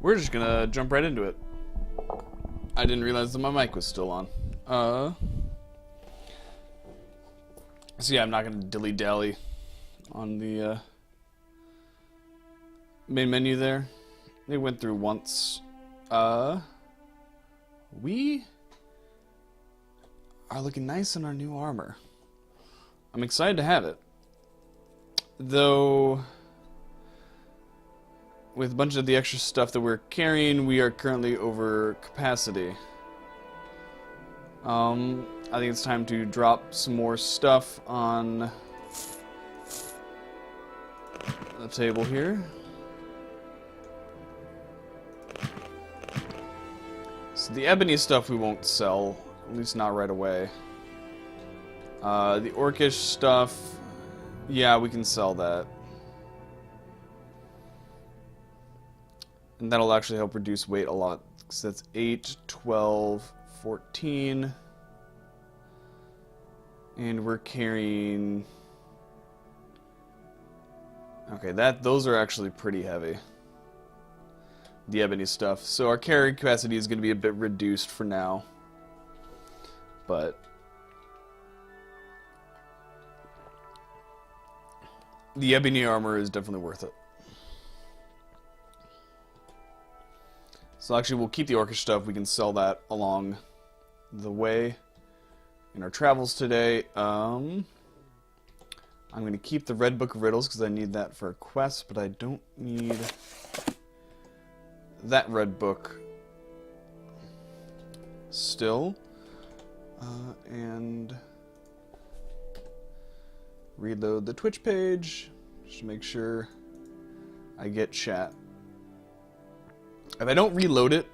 We're just gonna jump right into it. I didn't realize that my mic was still on. So yeah, I'm not gonna dilly-dally on the main menu there. They went through once. We are looking nice in our new armor. I'm excited to have it. Though, with a bunch of the extra stuff that we're carrying, we are currently over capacity. I think it's time to drop some more stuff on the table here. So the ebony stuff we won't sell, at least not right away. The orcish stuff, yeah, we can sell that. And that'll actually help reduce weight a lot. So that's 8, 12, 14. And we're carrying... Okay, those are actually pretty heavy. The ebony stuff. So our carrying capacity is going to be a bit reduced for now. But... the ebony armor is definitely worth it. So actually we'll keep the orcish stuff. We can sell that along the way in our travels today. I'm going to keep the Red Book of Riddles because I need that for a quest, but I don't need that Red Book still. And reload the Twitch page just to make sure I get chat. If I don't reload it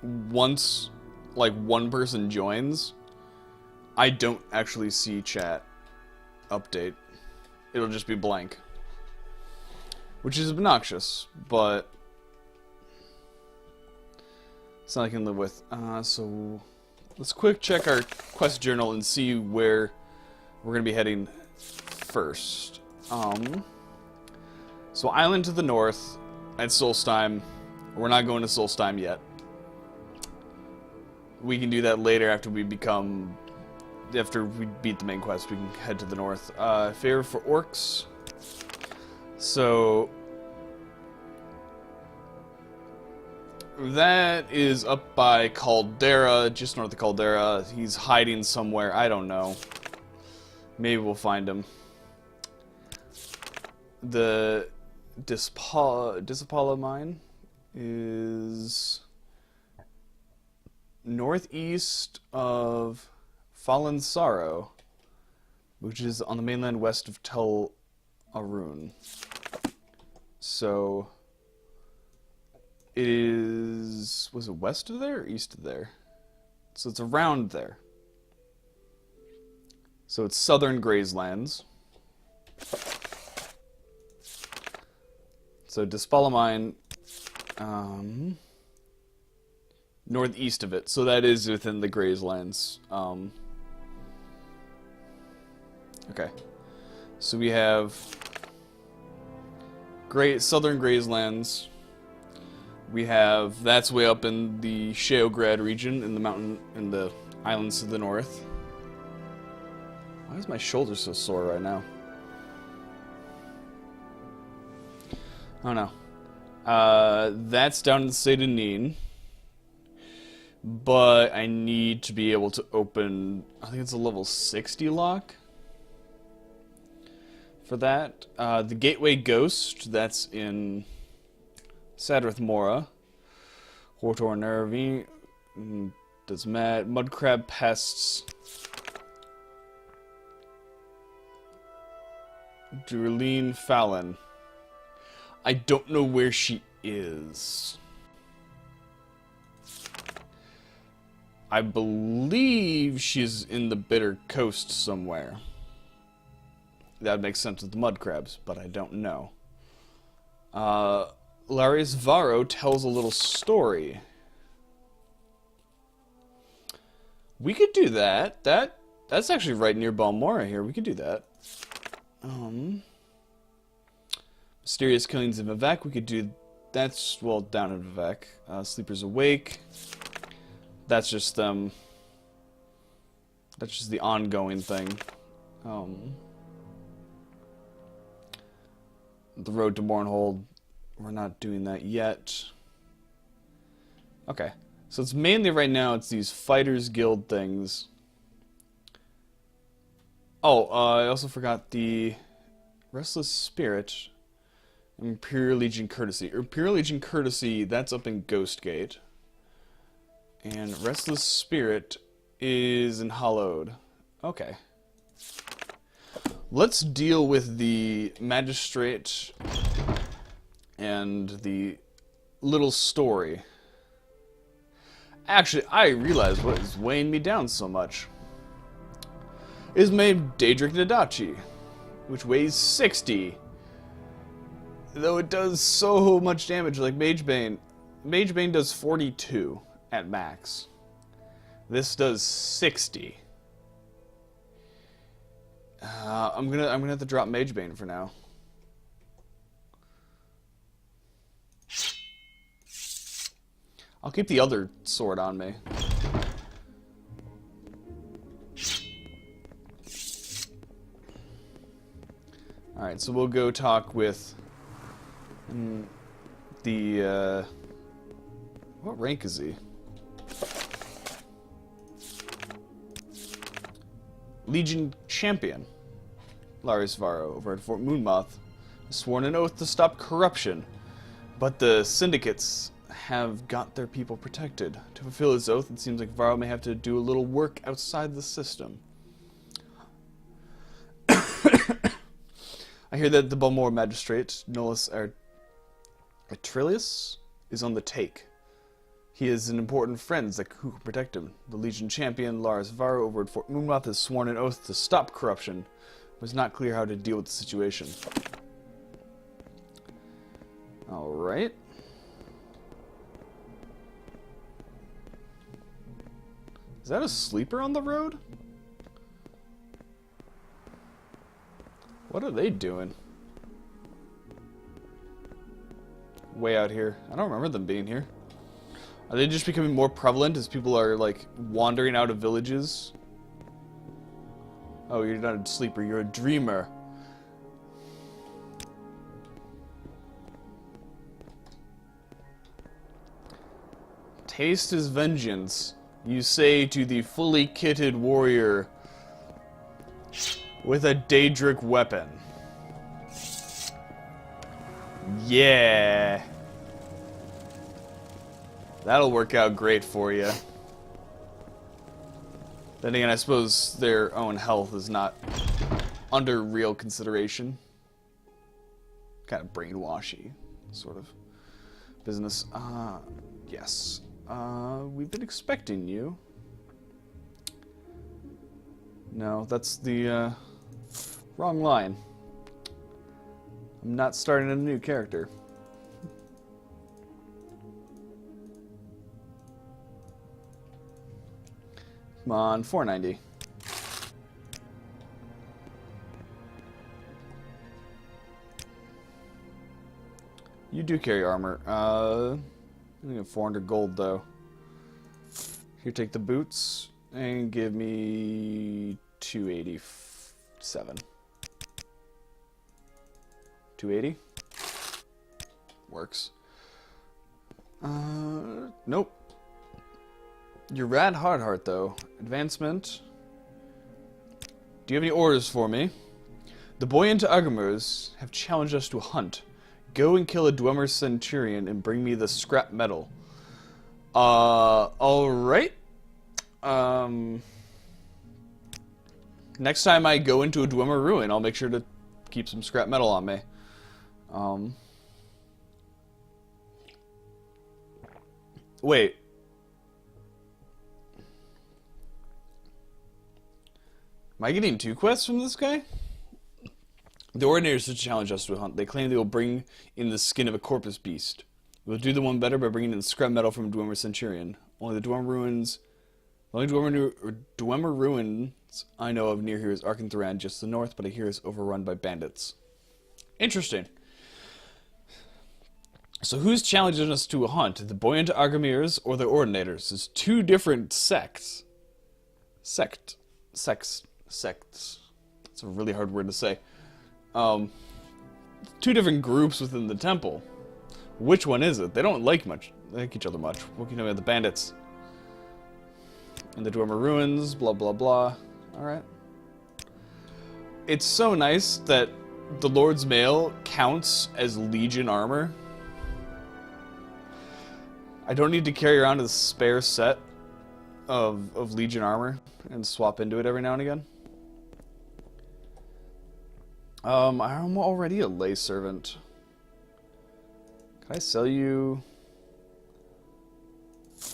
once, like, one person joins, I don't actually see chat update. It'll just be blank. Which is obnoxious, but something I can live with. So let's quick check our quest journal and see where we're going to be heading first. So island to the north at Solstheim. We're not going to Solstheim yet. We can do that later after we beat the main quest. We can head to the north. Favor for orcs. So that is up by Caldera, just north of Caldera. He's hiding somewhere. I don't know. Maybe we'll find him. The Dispala mine is northeast of Fallen Sorrow, which is on the mainland west of Tel Arun. So it is, was it west of there or east of there? So it's around there. So it's southern Grazelands. So Dispala mine, northeast of it. So that is within the Grazelands. Okay. So we have southern Grazelands. We have, that's way up in the Sheograd region, in the mountain, in the islands to the north. Why is my shoulder so sore right now? I don't know. That's down in the state of Neen. But I need to be able to open, I think it's a level 60 lock for that. The Gateway Ghost, that's in Sadrith Mora. Hortor Nervi, does Mudcrab Pests. Durline Fallon. I don't know where she is. I believe she's in the Bitter Coast somewhere. That makes sense with the mud crabs, but I don't know. Larius Varo tells a little story. We could do that. That's actually right near Balmora here. We could do that. Mysterious Killings of Vivec. We could do That's, well, down in Vivek. Sleeper's awake. That's just them. That's just the ongoing thing. The road to Mournhold. We're not doing that yet. Okay. So it's mainly right now, it's these Fighters Guild things. Oh, I also forgot the Restless Spirit. Imperial Legion Courtesy. Imperial Legion Courtesy, that's up in Ghostgate. And Restless Spirit is in Hallowed. Okay. Let's deal with the Magistrate and the little story. Actually, I realized what is weighing me down so much. It is made Daedric Nadachi, which weighs 60. Though it does so much damage, like Magebane. Magebane does 42 at max. This does 60. I'm gonna have to drop Magebane for now. I'll keep the other sword on me. Alright, so we'll go talk with the, what rank is he? Legion Champion. Lars Varro over at Fort Moonmoth has sworn an oath to stop corruption, but the syndicates have got their people protected. To fulfill his oath, it seems like Varro may have to do a little work outside the system. I hear that the Balmor Magistrate, Nolus Atrilius, is on the take. He is an important friend who can protect him. The Legion Champion, Lars Varro, over at Fort Moonmoth, has sworn an oath to stop corruption. It was not clear how to deal with the situation. Alright. Is that a sleeper on the road? What are they doing? Way out here. I don't remember them being here. Are they just becoming more prevalent as people are, like, wandering out of villages? Oh, you're not a sleeper, you're a dreamer. Taste his vengeance, you say to the fully kitted warrior with a Daedric weapon. Yeah. That'll work out great for you. Then again, I suppose their own health is not under real consideration. Kind of brainwashy sort of business. Yes. We've been expecting you. No, that's the, wrong line. I'm not starting a new character. Come on, 490. You do carry armor. I'm gonna get 400 gold though. Here, take the boots and give me 287. 280? Works. Nope. You're rad Hardheart, though. Advancement. Do you have any orders for me? The Buoyant Agamers have challenged us to a hunt. Go and kill a Dwemer Centurion and bring me the scrap metal. Alright. Next time I go into a Dwemer Ruin, I'll make sure to keep some scrap metal on me. Wait. Am I getting 2 quests from this guy? The Ordinators to challenge us to a hunt. They claim they will bring in the skin of a corpus beast. We'll do the one better by bringing in the scrap metal from Dwemer Centurion. Only the Dwemer Ruins... The only Dwemer Ruins I know of near here is Arkantharan, just to the north, but I hear it's overrun by bandits. Interesting. So who's challenging us to a hunt? The Buoyant Argamirs or the Ordinators? There's two different sects. Sects. It's a really hard word to say. Two different groups within the temple. Which one is it? They don't like each other much. What can you know about the bandits? And the Dwemer Ruins, blah blah blah. Alright. It's so nice that the Lord's Mail counts as Legion armor. I don't need to carry around a spare set of Legion armor and swap into it every now and again. I'm already a lay servant. Can I sell you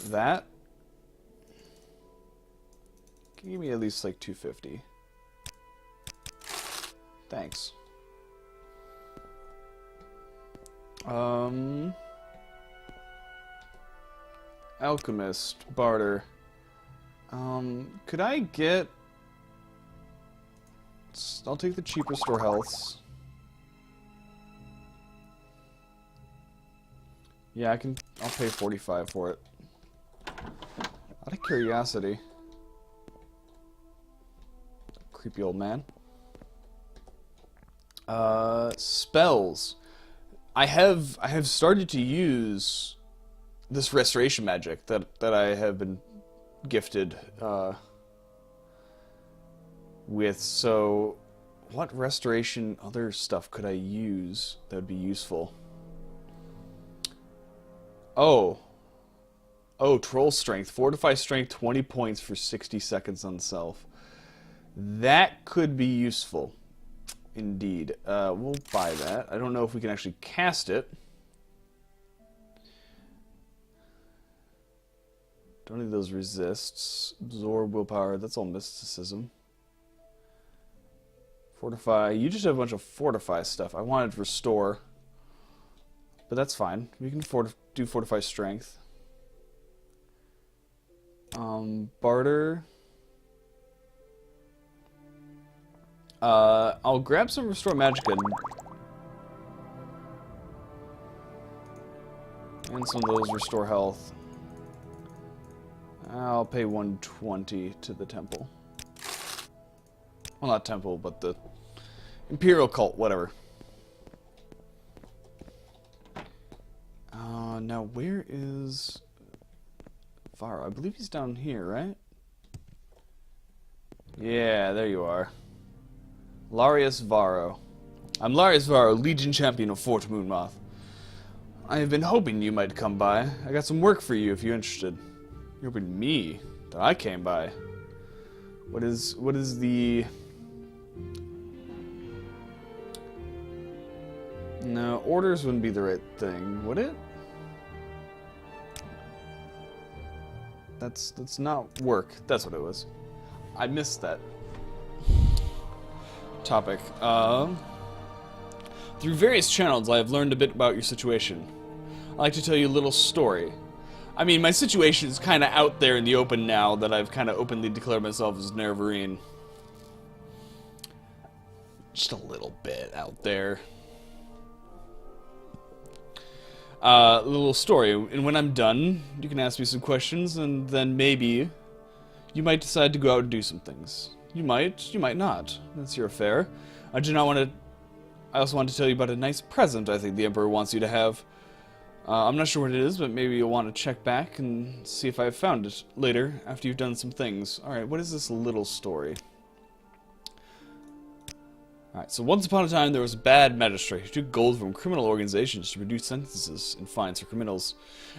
that? Can you give me at least like 250? Thanks. Alchemist, barter. Could I get... I'll take the cheap restore healths. Yeah, I'll pay 45 for it. Out of curiosity. Creepy old man. Spells. I have started to use this restoration magic that I have been gifted with. So what restoration other stuff could I use that would be useful? Oh, troll strength. Fortify strength 20 points for 60 seconds on self. That could be useful. Indeed. We'll buy that. I don't know if we can actually cast it. Don't need those resists. Absorb willpower. That's all mysticism. Fortify. You just have a bunch of fortify stuff. I wanted to restore. But that's fine. We can do fortify strength. Barter. I'll grab some restore magicka and some of those restore health. I'll pay 120 to the temple. Well, not temple, but the Imperial cult, whatever. Now where is Varro? I believe he's down here, right? Yeah, there you are. Larius Varro. I'm Larius Varro, Legion Champion of Fort Moonmoth. I have been hoping you might come by. I got some work for you if you're interested. You're hoping me that I came by. What is the... No, orders wouldn't be the right thing, would it? That's not work. That's what it was. I missed that topic. Through various channels, I have learned a bit about your situation. I'd like to tell you a little story. I mean, my situation is kind of out there in the open now that I've kind of openly declared myself as Nerevarine. Just a little bit out there. A little story, and when I'm done, you can ask me some questions, and then maybe you might decide to go out and do some things. You might not. That's your affair. I also want to tell you about a nice present I think the Emperor wants you to have. I'm not sure what it is, but maybe you'll want to check back and see if I've found it later, after you've done some things. Alright, what is this little story? Alright, so once upon a time there was a bad magistrate who took gold from criminal organizations to reduce sentences and fines for criminals.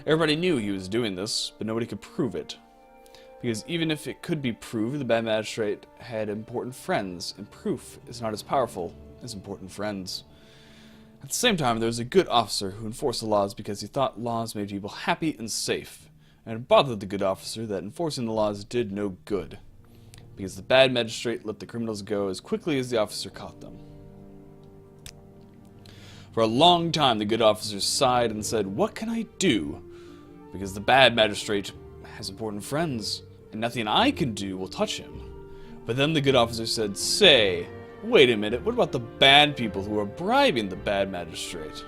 Everybody knew he was doing this, but nobody could prove it. Because even if it could be proved, the bad magistrate had important friends, and proof is not as powerful as important friends. At the same time, there was a good officer who enforced the laws because he thought laws made people happy and safe, and it bothered the good officer that enforcing the laws did no good, because the bad magistrate let the criminals go as quickly as the officer caught them. For a long time, the good officer sighed and said, "What can I do? Because the bad magistrate has important friends, and nothing I can do will touch him." But then the good officer said, "Say, wait a minute, what about the bad people who are bribing the bad magistrate?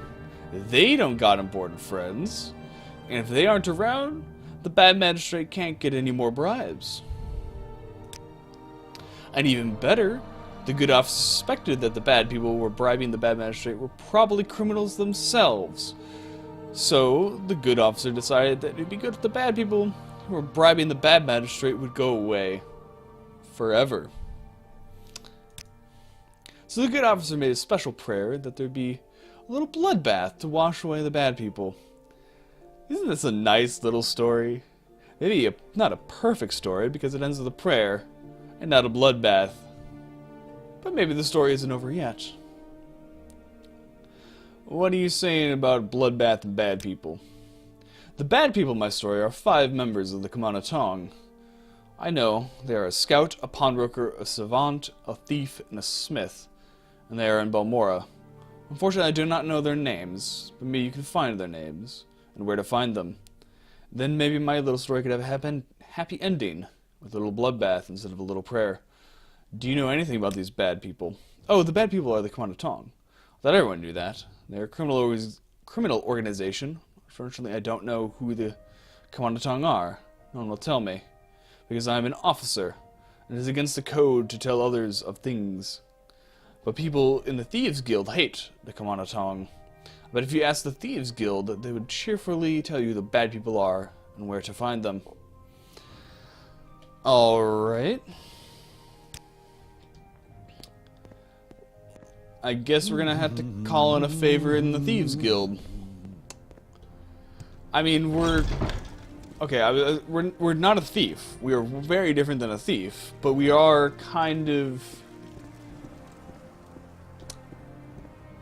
They don't got important friends. And if they aren't around, the bad magistrate can't get any more bribes. And even better, the good officer suspected that the bad people who were bribing the bad magistrate were probably criminals themselves. So, the good officer decided that it'd be good if the bad people who were bribing the bad magistrate would go away. Forever. So the good officer made a special prayer that there'd be a little bloodbath to wash away the bad people. Isn't this a nice little story? Maybe not a perfect story because it ends with a prayer and not a bloodbath. But maybe the story isn't over yet. What are you saying about bloodbath and bad people? The bad people in my story are 5 members of the Kumano Tong. I know they are a scout, a pawnbroker, a savant, a thief, and a smith, and they are in Balmora. Unfortunately, I do not know their names, but maybe you can find their names, and where to find them. Then maybe my little story could have a happy ending, with a little bloodbath instead of a little prayer. Do you know anything about these bad people? Oh, the bad people are the Kumano Tong. I thought everyone knew that. They're a criminal organization. Unfortunately, I don't know who the Kumano Tong are. No one will tell me, because I am an officer, and it is against the code to tell others of things. But people in the Thieves Guild hate the Kumano Tong. But if you ask the Thieves Guild, they would cheerfully tell you the bad people are and where to find them. Alright. I guess we're gonna have to call in a favor in the Thieves Guild. I mean, we're not a thief. We are very different than a thief, but we are kind of...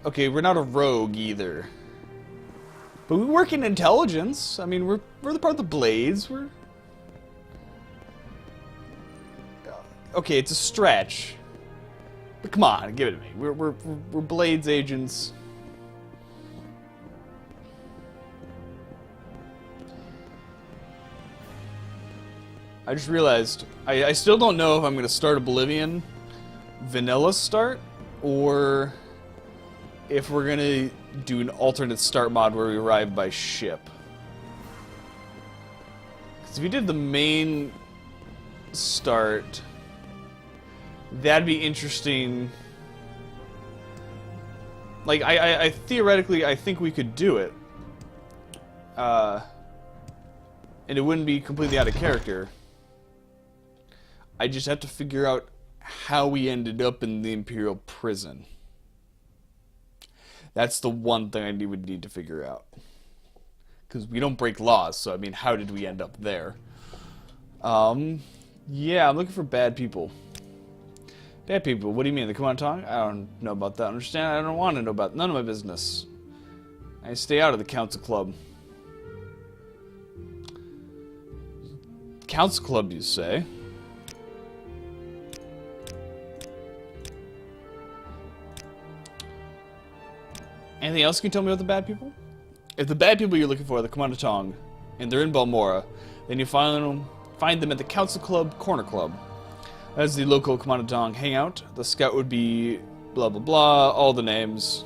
Okay, we're not a rogue either. But we work in intelligence. I mean, we're the part of the Blades. We're... Okay, it's a stretch. But come on, give it to me. We're Blades agents. I just realized, I still don't know if I'm going to start Oblivion vanilla start, or if we're going to do an alternate start mod where we arrive by ship. Because if you did the main start, that'd be interesting. Like, I theoretically, I think we could do it. And it wouldn't be completely out of character. I just have to figure out how we ended up in the Imperial prison. That's the one thing I would need to figure out. Because we don't break laws, so I mean, how did we end up there? Yeah, I'm looking for bad people. Bad people, what do you mean? The Kumano Tong? I don't know about that. Understand? I don't want to know about none of my business. I stay out of the Council Club. Council Club, you say? Anything else you can tell me about the bad people? If the bad people you're looking for are the Kumano Tong, and they're in Balmora, then you find them at the Council Club Corner Club. That's the local Kumano Tong hangout. The scout would be blah blah blah, all the names.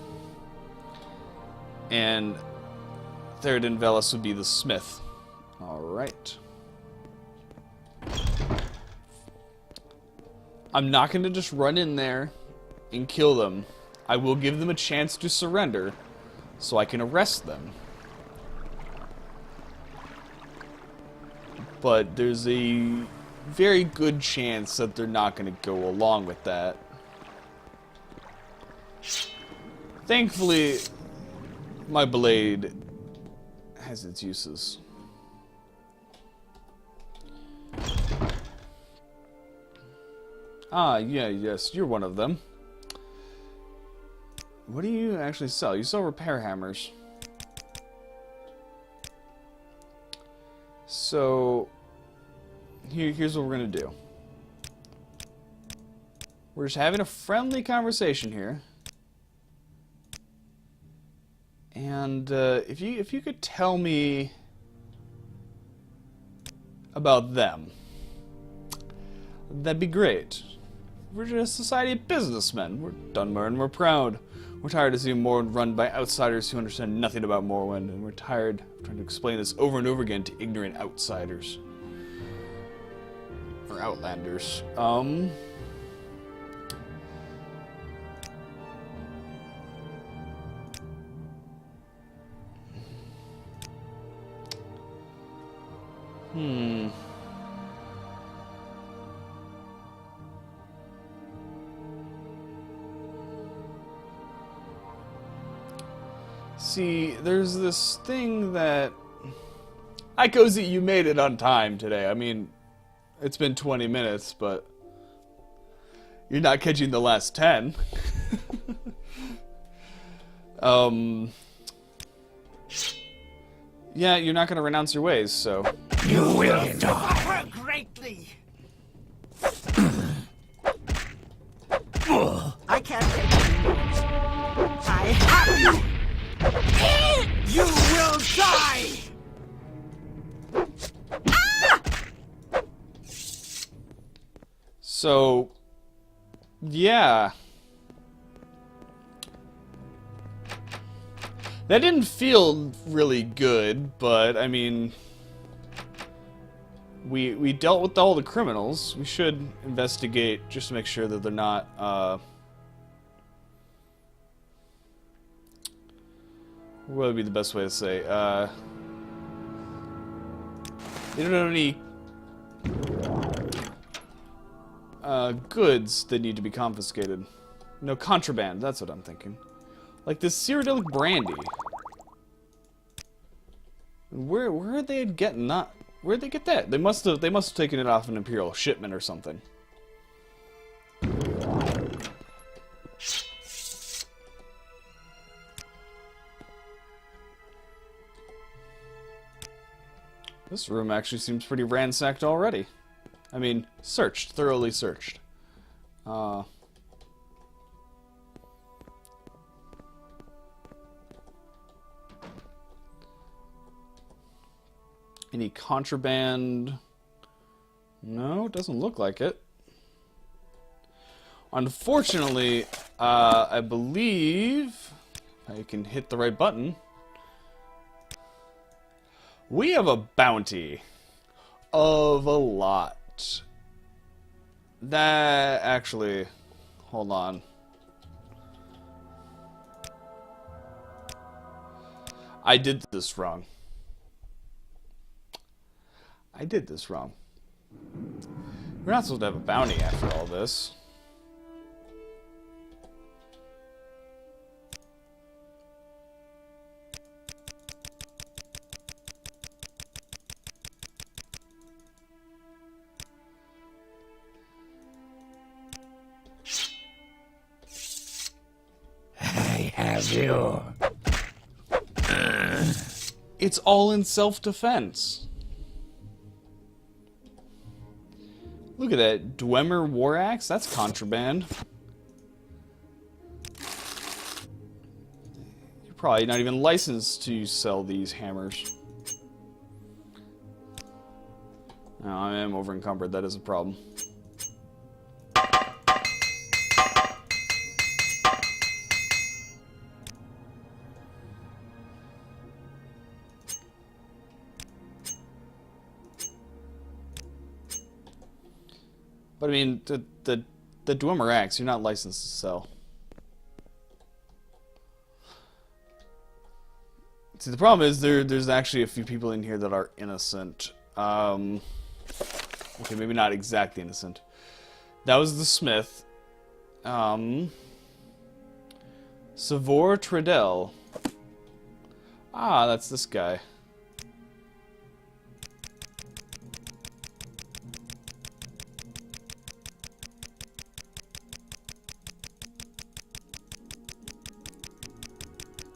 And Theoden Velis would be the smith. Alright. I'm not going to just run in there and kill them. I will give them a chance to surrender so I can arrest them. But there's a very good chance that they're not going to go along with that. Thankfully, my blade has its uses. Ah, yeah, yes, you're one of them. What do you actually sell? You sell repair hammers. So, here's what we're going to do. We're just having a friendly conversation here. And if you could tell me about them, that'd be great. We're just a society of businessmen. We're Dunmer and we're proud. We're tired of seeing Morrowind run by outsiders who understand nothing about Morrowind, and we're tired of trying to explain this over and over again to ignorant outsiders. Or outlanders. See, there's this thing that... Hi, Cozy, you made it on time today. I mean, it's been 20 minutes, but... You're not catching the last 10. Yeah, you're not gonna renounce your ways, so... You will die greatly! I can't take it. I have you! You will die! So... Yeah... That didn't feel really good, but, I mean... We dealt with all the criminals. We should investigate just to make sure that they're not, what would be the best way to say? They don't have any goods that need to be confiscated. No, contraband, that's what I'm thinking. Like this Cyrodiilic brandy. Where are they getting that? Where'd they get that? They must have taken it off an Imperial shipment or something. This room actually seems pretty ransacked already. I mean, searched, thoroughly searched. Any contraband? No, it doesn't look like it. Unfortunately, I believe I can hit the right button. We have a bounty of a lot. That actually, hold on. I did this wrong. I did this wrong. We're not supposed to have a bounty after all this. I have you. It's all in self-defense. Look at that. Dwemer War Axe? That's contraband. You're probably not even licensed to sell these hammers. No, I am over encumbered. That is a problem. But I mean, the Dwemer Axe, you're not licensed to sell. See, the problem is there's actually a few people in here that are innocent. Okay, maybe not exactly innocent. That was the smith. Savor Tredell. Ah, that's this guy.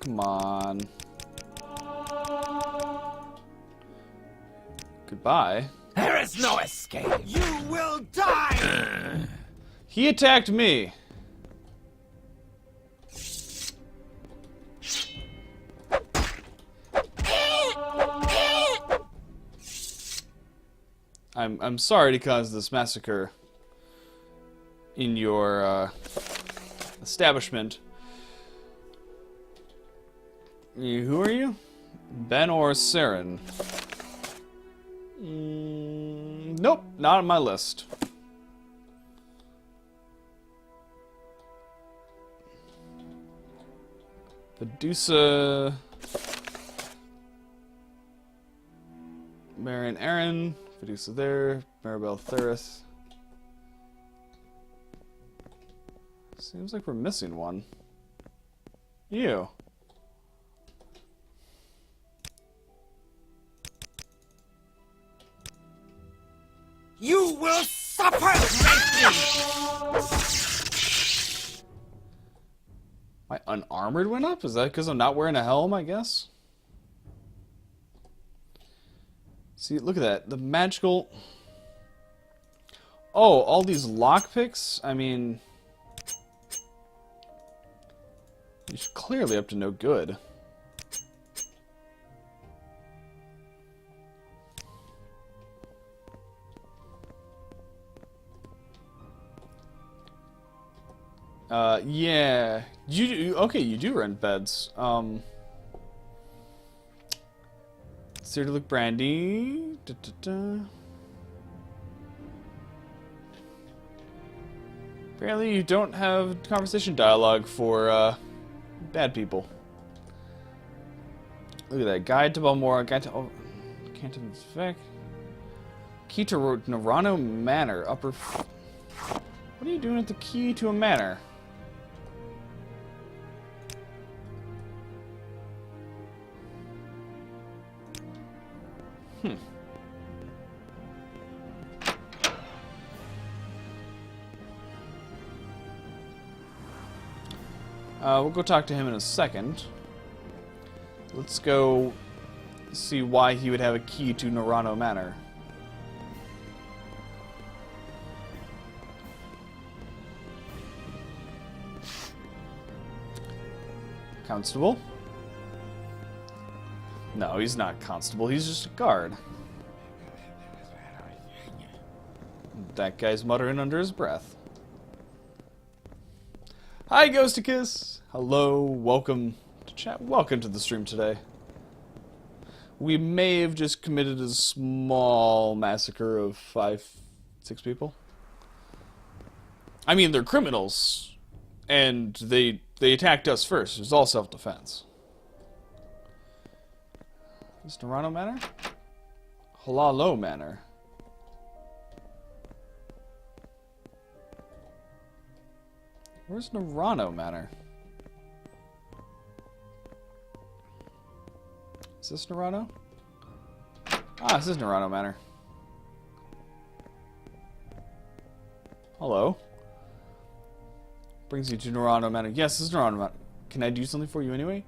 Come on. Goodbye. There is no escape. You will die! He attacked me. I'm sorry to cause this massacre in your establishment. Who are you? Ben or Saren? Nope, not on my list. Medusa, Marion Aaron, Medusa there, Maribel Therith. Seems like we're missing one. You. You will suffer greatly! My unarmored went up? Is that because I'm not wearing a helm, I guess? See, look at that. The magical... Oh, all these lockpicks? I mean... You're clearly up to no good. Yeah. You do, okay, you do rent beds. Here to look brandy. Da, da, da. Apparently you don't have conversation dialogue for, bad people. Look at that. Guide to Balmora, guide to... Oh, Canton Vec. Key to Narano Manor, upper... What are you doing at the key to a manor? We'll go talk to him in a second. Let's go see why he would have a key to Narano Manor. Constable? No, he's not constable. He's just a guard. That guy's muttering under his breath. Hi, Ghosticus! Hello, welcome to chat. Welcome to the stream today. We may have just committed a small massacre of 5, 6 people. I mean, they're criminals, and they attacked us first. It was all self-defense. Is Narano Manor? Halalo Manor. Where's Narano Manor? Is this Narano? Ah, this is Narano Manor. Hello. Brings you to Narano Manor. Yes, this is Narano Manor. Can I do something for you anyway?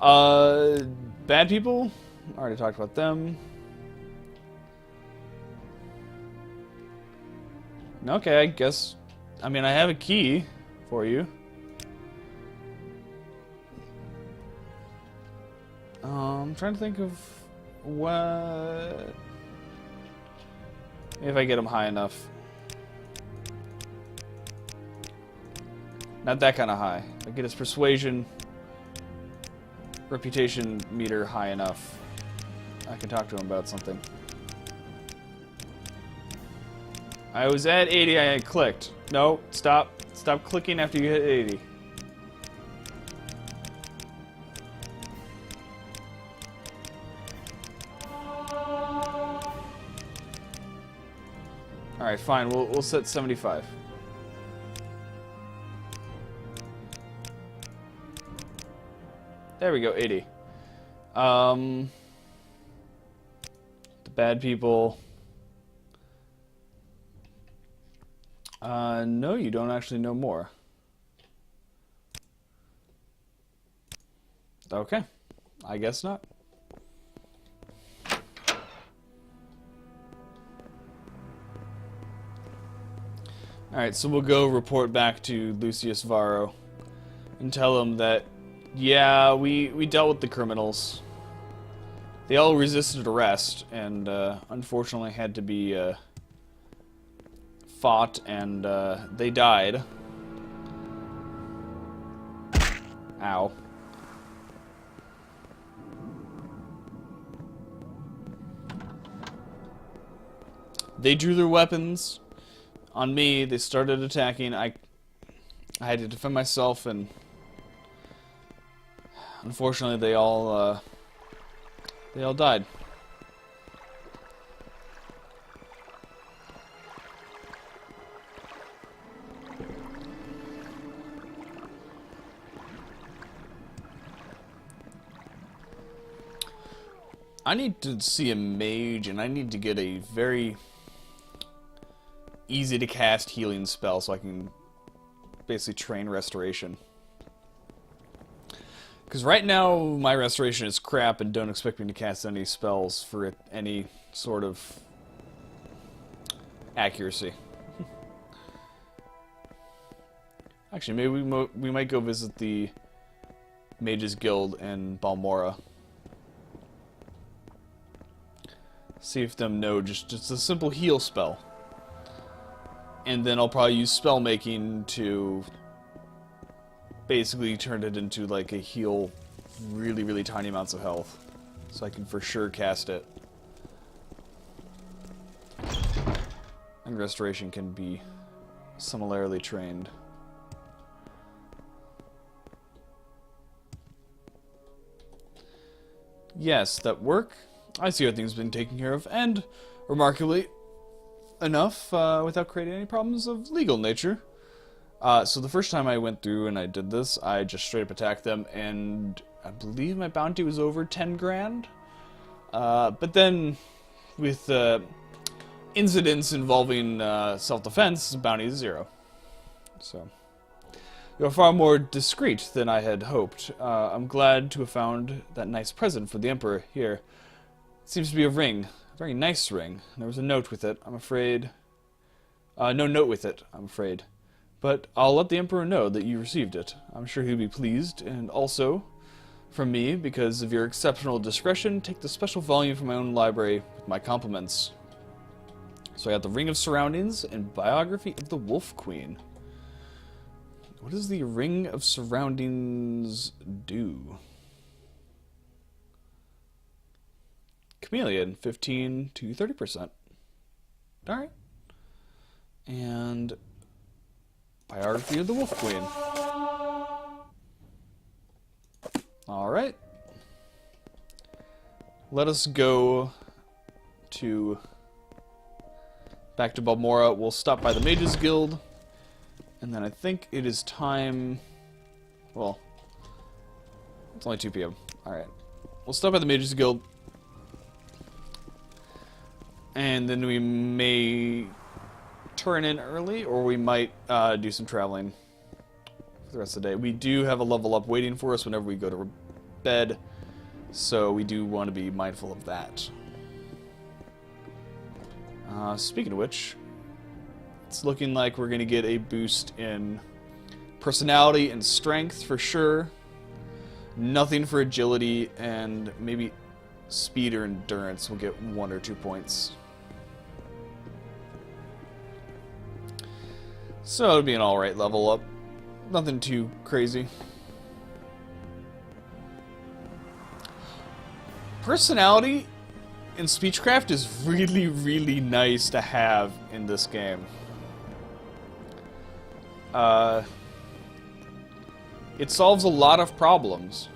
Bad people? Already talked about them. Okay, I guess... I mean, I have a key for you. I'm trying to think of what... If I get him high enough. Not that kind of high. If I get his persuasion, reputation meter high enough, I can talk to him about something. I was at 80, I clicked. No, stop. Stop clicking after you hit 80. Alright, fine. We'll set 75. There we go, 80. The bad people. No, you don't actually know more. Okay. I guess not. Alright, so we'll go report back to Lucius Varro and tell him that, yeah, we dealt with the criminals. They all resisted arrest and unfortunately had to be fought, and they died. Ow. They drew their weapons on me. They started attacking. I had to defend myself, and unfortunately, they all died. I need to see a mage, and I need to get a very easy to cast healing spell so I can basically train restoration. Because right now, my restoration is crap, and don't expect me to cast any spells for any sort of accuracy. Actually, maybe we might go visit the Mages Guild in Balmora. See if them know just a simple heal spell. And then I'll probably use spell making to basically turn it into like a heal really, really tiny amounts of health. So I can for sure cast it. And restoration can be similarly trained. Yes, that work. I see how things have been taken care of, and, remarkably enough, without creating any problems of legal nature. So the first time I went through and I did this, I just straight up attacked them, and I believe my bounty was over 10 grand. But then, with incidents involving self-defense, bounty is 0. So, you're far more discreet than I had hoped. I'm glad to have found that nice present for the Emperor here. Seems to be a ring. A very nice ring. There was a note with it, I'm afraid. No note with it, I'm afraid. But I'll let the Emperor know that you received it. I'm sure he'll be pleased. And also, from me, because of your exceptional discretion, take the special volume from my own library with my compliments. So I got the Ring of Surroundings and Biography of the Wolf Queen. What does the Ring of Surroundings do? Chameleon, 15 to 30%. Alright. And Biography of the Wolf Queen. Alright. Let us go to back to Balmora. We'll stop by the Mages Guild. And then I think it is time... Well, it's only 2 p.m. Alright. We'll stop by the Mages Guild. And then we may turn in early, or we might do some traveling for the rest of the day. We do have a level up waiting for us whenever we go to bed, so we do want to be mindful of that. Speaking of which, it's looking like we're going to get a boost in personality and strength for sure. Nothing for agility, and maybe speed or endurance. We'll get 1 or 2 points. So it'll be an alright level up. Nothing too crazy. Personality in Speechcraft is really, really nice to have in this game. It solves a lot of problems.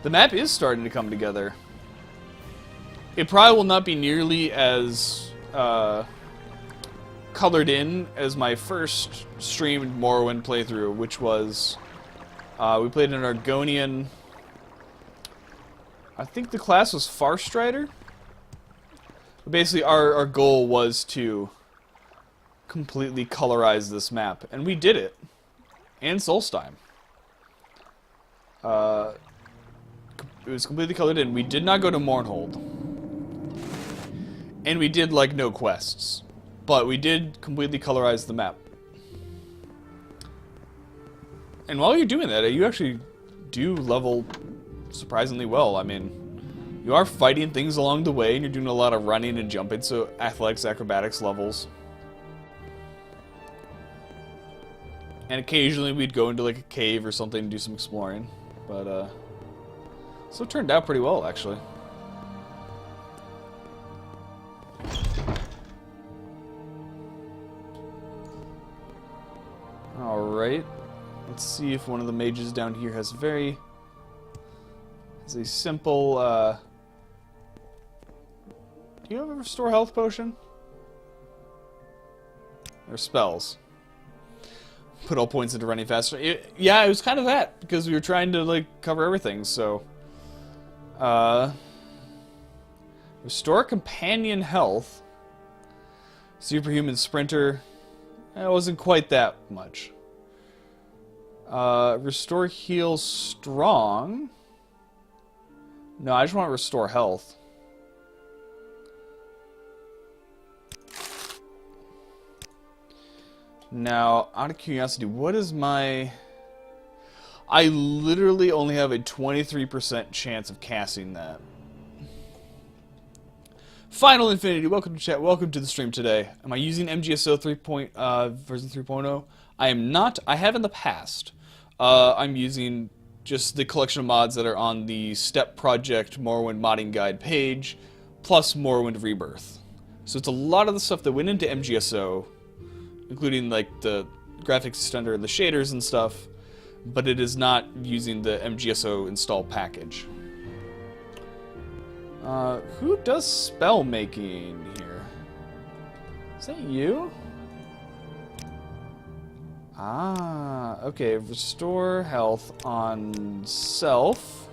The map is starting to come together. It probably will not be nearly as colored in as my first streamed Morrowind playthrough, which was we played an Argonian. I think the class was Farstrider. But basically, our goal was to completely colorize this map, and we did it. And Solstheim. It was completely colored in. We did not go to Mournhold. And we did, like, no quests. But we did completely colorize the map. And while you're doing that, you actually do level surprisingly well. I mean, you are fighting things along the way, and you're doing a lot of running and jumping, so athletics, acrobatics levels. And occasionally we'd go into, like, a cave or something and do some exploring. But, so it turned out pretty well, actually. Let's see if one of the mages down here has a simple, do you have a restore health potion? Or spells? Put all points into running faster. Yeah, it was kind of that, because we were trying to, like, cover everything, so... Restore companion health. Superhuman sprinter. It wasn't quite that much. Restore heal strong. No, I just want to restore health. Now, out of curiosity, what is my... I literally only have a 23% chance of casting that. Final Infinity, welcome to chat, welcome to the stream today. Am I using MGSO version 3.0? I am not. I have in the past. I'm using just the collection of mods that are on the Step Project Morrowind modding guide page, plus Morrowind Rebirth. So it's a lot of the stuff that went into MGSO, including like the graphics extender and the shaders and stuff, but it is not using the MGSO install package. Who does spell making here? Is that you? Ah, okay. Restore health on self.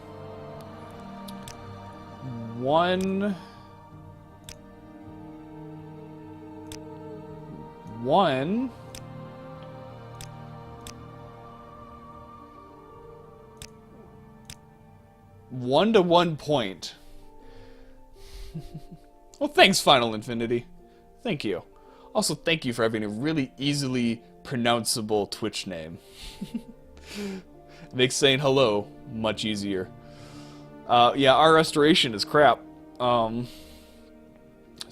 One. One 1-to-1 point. Well, thanks, Final Infinity. Thank you. Also, thank you for having a really easily pronounceable Twitch name. It makes saying hello much easier. Yeah, our restoration is crap. So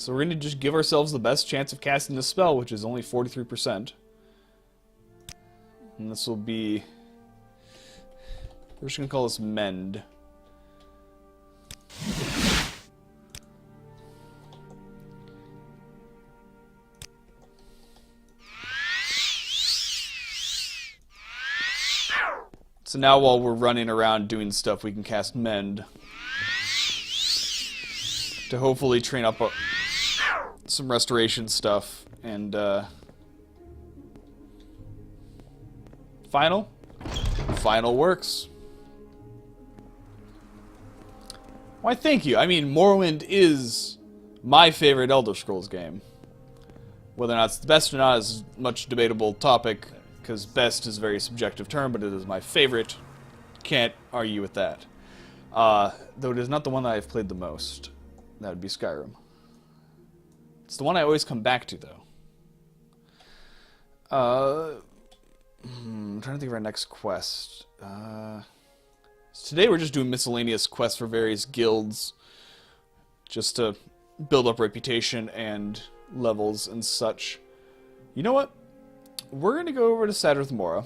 we're going to just give ourselves the best chance of casting the spell, which is only 43%. And this will be... we're just going to call this Mend. So now while we're running around doing stuff, we can cast Mend. To hopefully train up some restoration stuff. And, Final? Final works. Why, thank you. I mean, Morrowind is my favorite Elder Scrolls game. Whether or not it's the best or not is a much debatable topic, because best is a very subjective term, but it is my favorite. Can't argue with that. Though it is not the one that I've played the most. That would be Skyrim. It's the one I always come back to, though. I'm trying to think of our next quest. So today we're just doing miscellaneous quests for various guilds, just to build up reputation and levels and such. You know what? We're gonna go over to Sadrith Mora,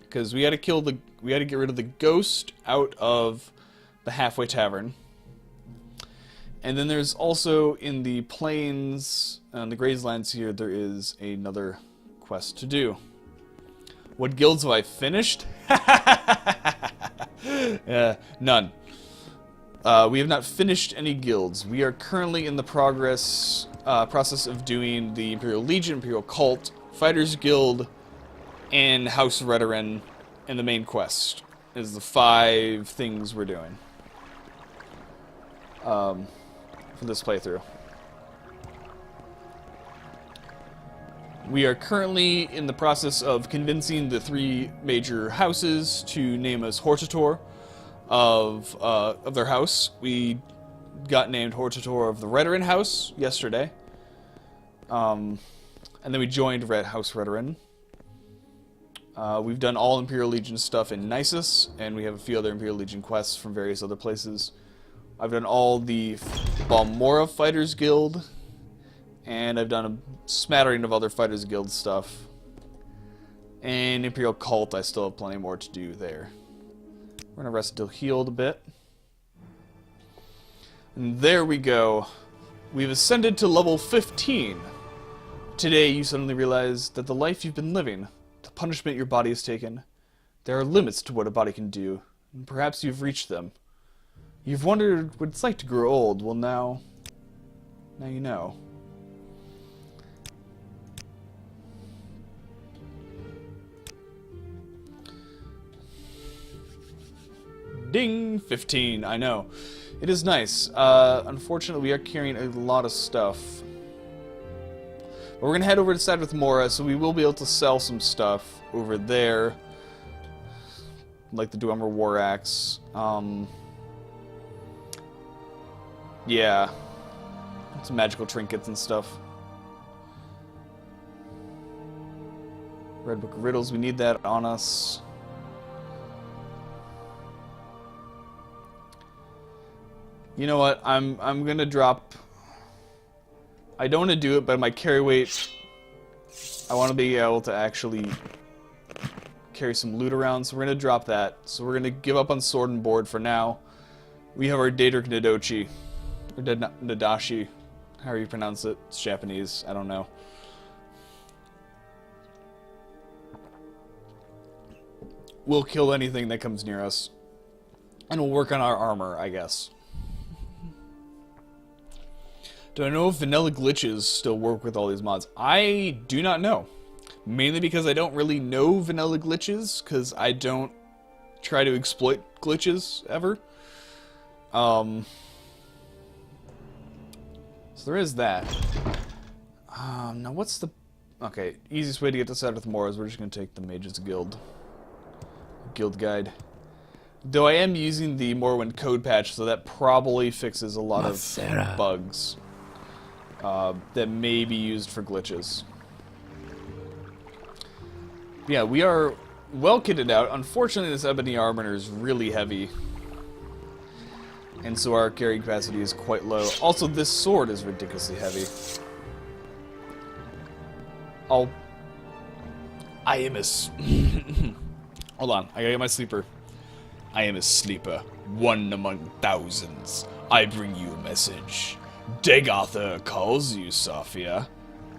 because we had to get rid of the ghost out of the Halfway Tavern. And then there's also in the plains, the Grazelands here, there is another quest to do. What guilds have I finished? None. We have not finished any guilds. We are currently in the process of doing the Imperial Legion, Imperial Cult, Fighters Guild, and House Redoran, and the main quest is the 5 things we're doing for this playthrough. We are currently in the process of convincing the 3 major houses to name us Hortator of their house. We got named Hortator of the Redoran House yesterday. And then we joined House Redoran. We've done all Imperial Legion stuff in Nisus, and we have a few other Imperial Legion quests from various other places. I've done all the Balmora Fighters Guild, and I've done a smattering of other Fighters Guild stuff. And Imperial Cult, I still have plenty more to do there. We're gonna rest until healed a bit. And there we go. We've ascended to level 15. Today you suddenly realize that the life you've been living, the punishment your body has taken. There are limits to what a body can do, and perhaps you've reached them. You've wondered what it's like to grow old. Well, now you know. Ding! 15, I know. It is nice. Unfortunately, we are carrying a lot of stuff. But we're going to head over to Sadrith Mora, so we will be able to sell some stuff over there. Like the Dwemer War Axe. Yeah. Some magical trinkets and stuff. Red Book of Riddles, we need that on us. You know what? I'm gonna drop. I don't want to do it, but my carry weight. I want to be able to actually carry some loot around, so we're gonna drop that. So we're gonna give up on Sword and Board for now. We have our Daedric Nadochi, or Nadashi, however you pronounce it. It's Japanese. I don't know. We'll kill anything that comes near us, and we'll work on our armor, I guess. Do I know if vanilla glitches still work with all these mods? I do not know. Mainly because I don't really know vanilla glitches, because I don't try to exploit glitches, ever. So there is that. Now what's the... Okay, easiest way to get to Sadrith Mora is we're just going to take the Mage's Guild guide. Though I am using the Morrowind code patch, so that probably fixes a lot of bugs. That may be used for glitches. Yeah, we are well kitted out. Unfortunately, this ebony armor is really heavy. And so our carrying capacity is quite low. Also, this sword is ridiculously heavy. I am a... Hold on, I gotta get my sleeper. I am a sleeper, one among thousands. I bring you a message. Dagotha calls you, Sophia.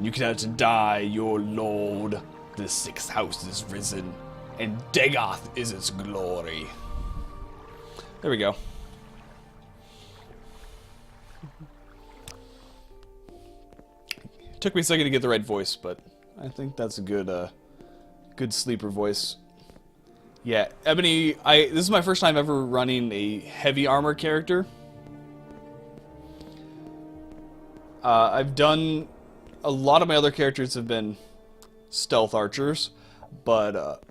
You cannot deny your lord. The sixth house is risen, and Dagoth is its glory. There we go. Took me a second to get the right voice, but I think that's a good sleeper voice. Yeah, Ebony, this is my first time ever running a heavy armor character. I've done... A lot of my other characters have been stealth archers, but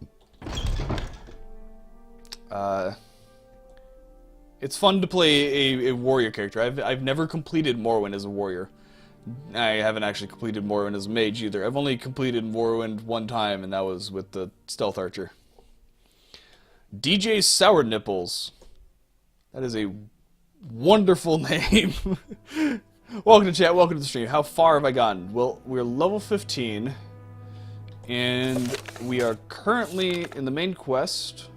it's fun to play a warrior character. I've never completed Morrowind as a warrior. I haven't actually completed Morrowind as a mage either. I've only completed Morrowind one time, and that was with the stealth archer. DJ Sour Nipples. That is a wonderful name. Welcome to chat, welcome to the stream. How far have I gotten? Well, we're level 15, and we are currently in the main quest,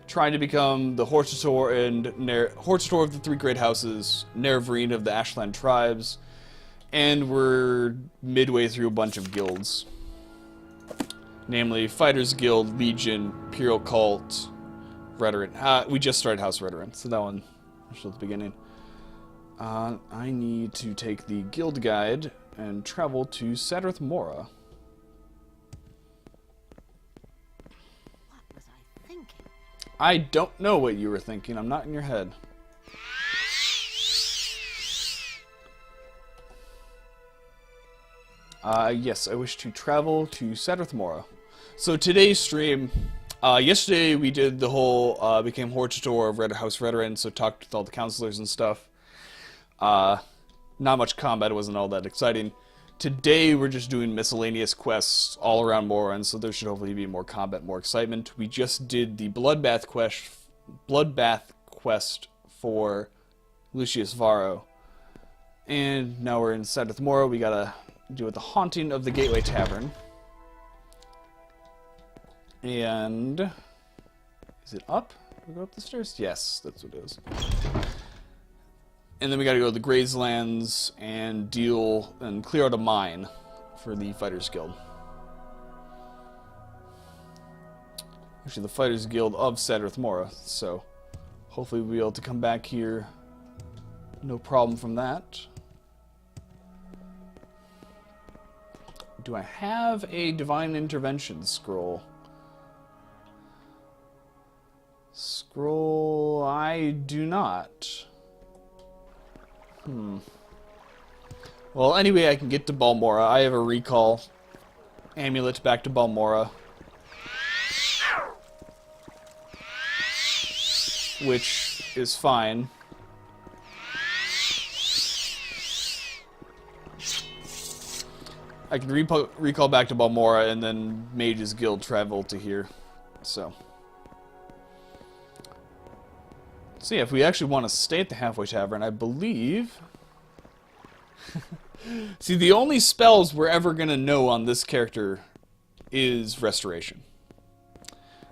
trying to become the Hortator Hortator of the Three Great Houses, Nerevarine of the Ashland Tribes, and we're midway through a bunch of guilds. Namely, Fighters Guild, Legion, Imperial Cult, Redoran. We just started House Redoran, so that one was still at the beginning. I need to take the guild guide and travel to Sadrith Mora. What was I thinking? I don't know what you were thinking. I'm not in your head. Yes, I wish to travel to Sadrith Mora. So today's stream, yesterday we did the whole, became Hortator of House Redoran, so talked with all the counselors and stuff. Not much combat, it wasn't all that exciting. Today we're just doing miscellaneous quests all around Morrowind, so there should hopefully be more combat, more excitement. We just did the Bloodbath quest for Lucius Varro. And now we're in Sadrith Mora. We gotta do it the Haunting of the Gateway Tavern. And is it up? We go up the stairs? Yes, that's what it is. And then we gotta go to the Grazelands and deal and clear out a mine for the Fighters Guild. Actually, the Fighters Guild of Sadrith Mora. So hopefully we'll be able to come back here. No problem from that. Do I have a Divine Intervention scroll? Scroll, I do not. Well, anyway, I can get to Balmora. I have a recall amulet back to Balmora, which is fine. I can recall back to Balmora and then Mage's Guild travel to here. So yeah, if we actually want to stay at the Halfway Tavern, I believe... See, the only spells we're ever going to know on this character is Restoration.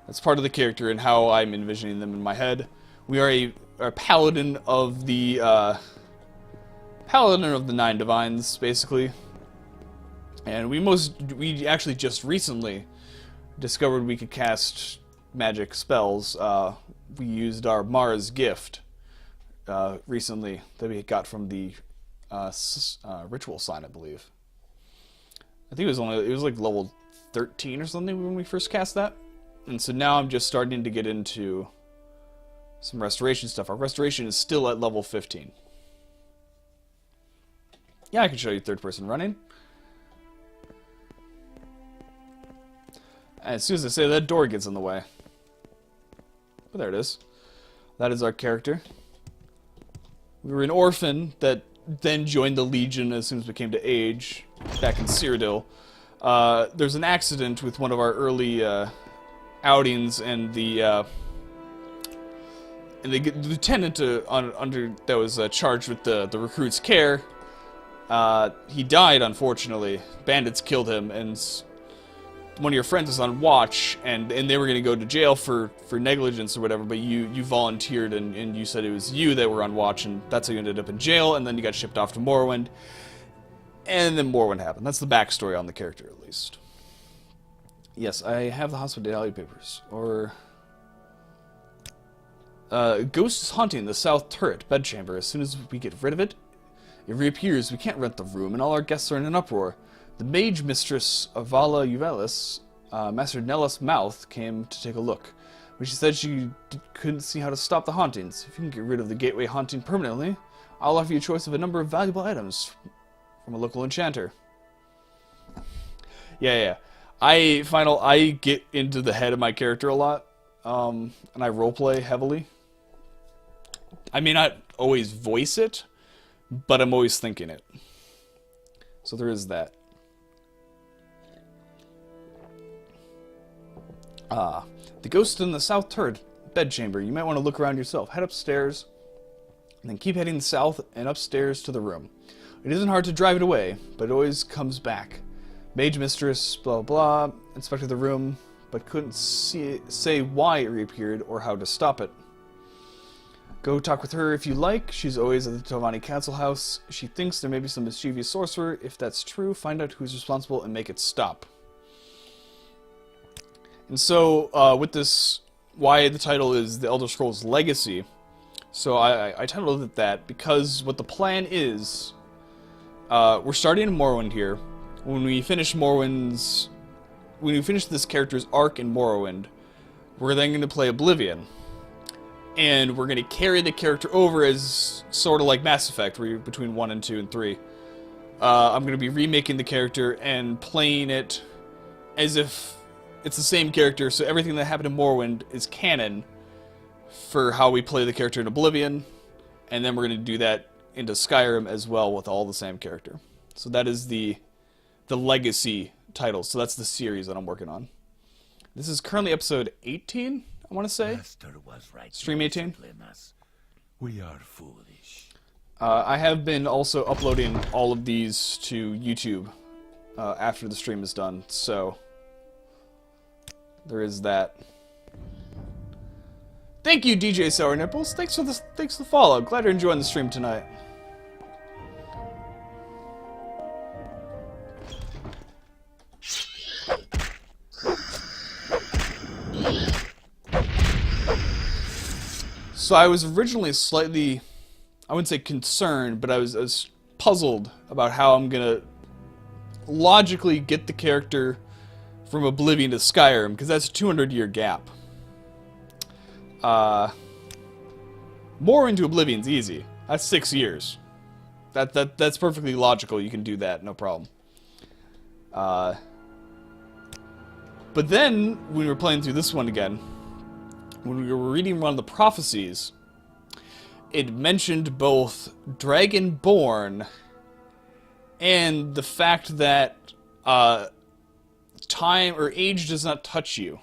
That's part of the character and how I'm envisioning them in my head. We are a paladin of the Nine Divines, basically. And we actually just recently discovered we could cast magic spells. We used our Mara's Gift recently that we got from the ritual sign, I believe. I think it was like level 13 or something when we first cast that. And so now I'm just starting to get into some restoration stuff. Our restoration is still at level 15. Yeah, I can show you third person running. As soon as I say that, door gets in the way. But there it is. That is our character. We were an orphan that then joined the Legion as soon as we came to age, back in Cyrodiil. There's an accident with one of our early outings, and the lieutenant that was charged with the recruit's care, he died, unfortunately. Bandits killed him, and one of your friends was on watch, and they were going to go to jail for negligence or whatever, but you volunteered, and you said it was you that were on watch, and that's how you ended up in jail, and then you got shipped off to Morrowind, and then Morrowind happened. That's the backstory on the character, at least. Yes, I have the hospitality papers. Or... Ghost is haunting the south turret bedchamber. As soon as we get rid of it, it reappears. We can't rent the room, and all our guests are in an uproar. The mage mistress Avala Uvelis, Master Nellis Mouth, came to take a look. When she said she couldn't see how to stop the hauntings. If you can get rid of the gateway haunting permanently, I'll offer you a choice of a number of valuable items from a local enchanter. Yeah. I get into the head of my character a lot, and I roleplay heavily. I may not always voice it, but I'm always thinking it. So there is that. The ghost in the south turret bedchamber. You might want to look around yourself. Head upstairs, and then keep heading south and upstairs to the room. It isn't hard to drive it away, but it always comes back. Mage mistress, blah blah, inspected the room, but couldn't say why it reappeared or how to stop it. Go talk with her if you like. She's always at the Tovani Council House. She thinks there may be some mischievous sorcerer. If that's true, find out who's responsible and make it stop. And so, with this, why the title is The Elder Scrolls Legacy, so I titled it that because what the plan is, we're starting in Morrowind here. When we finish this character's arc in Morrowind, we're then going to play Oblivion. And we're going to carry the character over as sort of like Mass Effect, where you're between 1 and 2 and 3. I'm going to be remaking the character and playing it as if it's the same character, so everything that happened in Morrowind is canon for how we play the character in Oblivion, and then we're going to do that into Skyrim as well with all the same character. So that is the Legacy title, so that's the series that I'm working on. This is currently episode 18, I want to say. Master was right. Stream 18. We are foolish. I have been also uploading all of these to YouTube after the stream is done, so there is that. Thank you, DJ Sour Nipples. Thanks for the follow. Glad you're enjoying the stream tonight. So I was originally slightly, I wouldn't say concerned, but I was puzzled about how I'm gonna logically get the character from Oblivion to Skyrim, because that's a 200-year gap. More into Oblivion's easy. That's 6 years. That's perfectly logical. You can do that, no problem. But then, when we were playing through this one again, when we were reading one of the prophecies, it mentioned both Dragonborn and the fact that time or age does not touch you.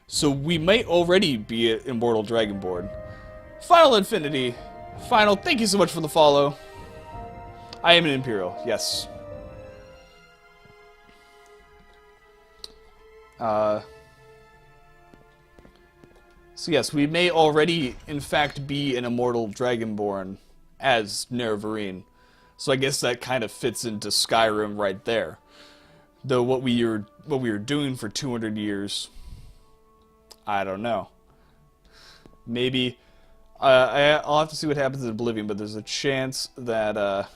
So we might already be an immortal Dragonborn. Final Infinity. Final, thank you so much for the follow. I am an Imperial, yes. So yes, we may already, in fact, be an immortal Dragonborn as Nerevarine. So I guess that kind of fits into Skyrim right there. Though what we were doing for 200 years, I don't know. Maybe I'll have to see what happens in Oblivion, but there's a chance that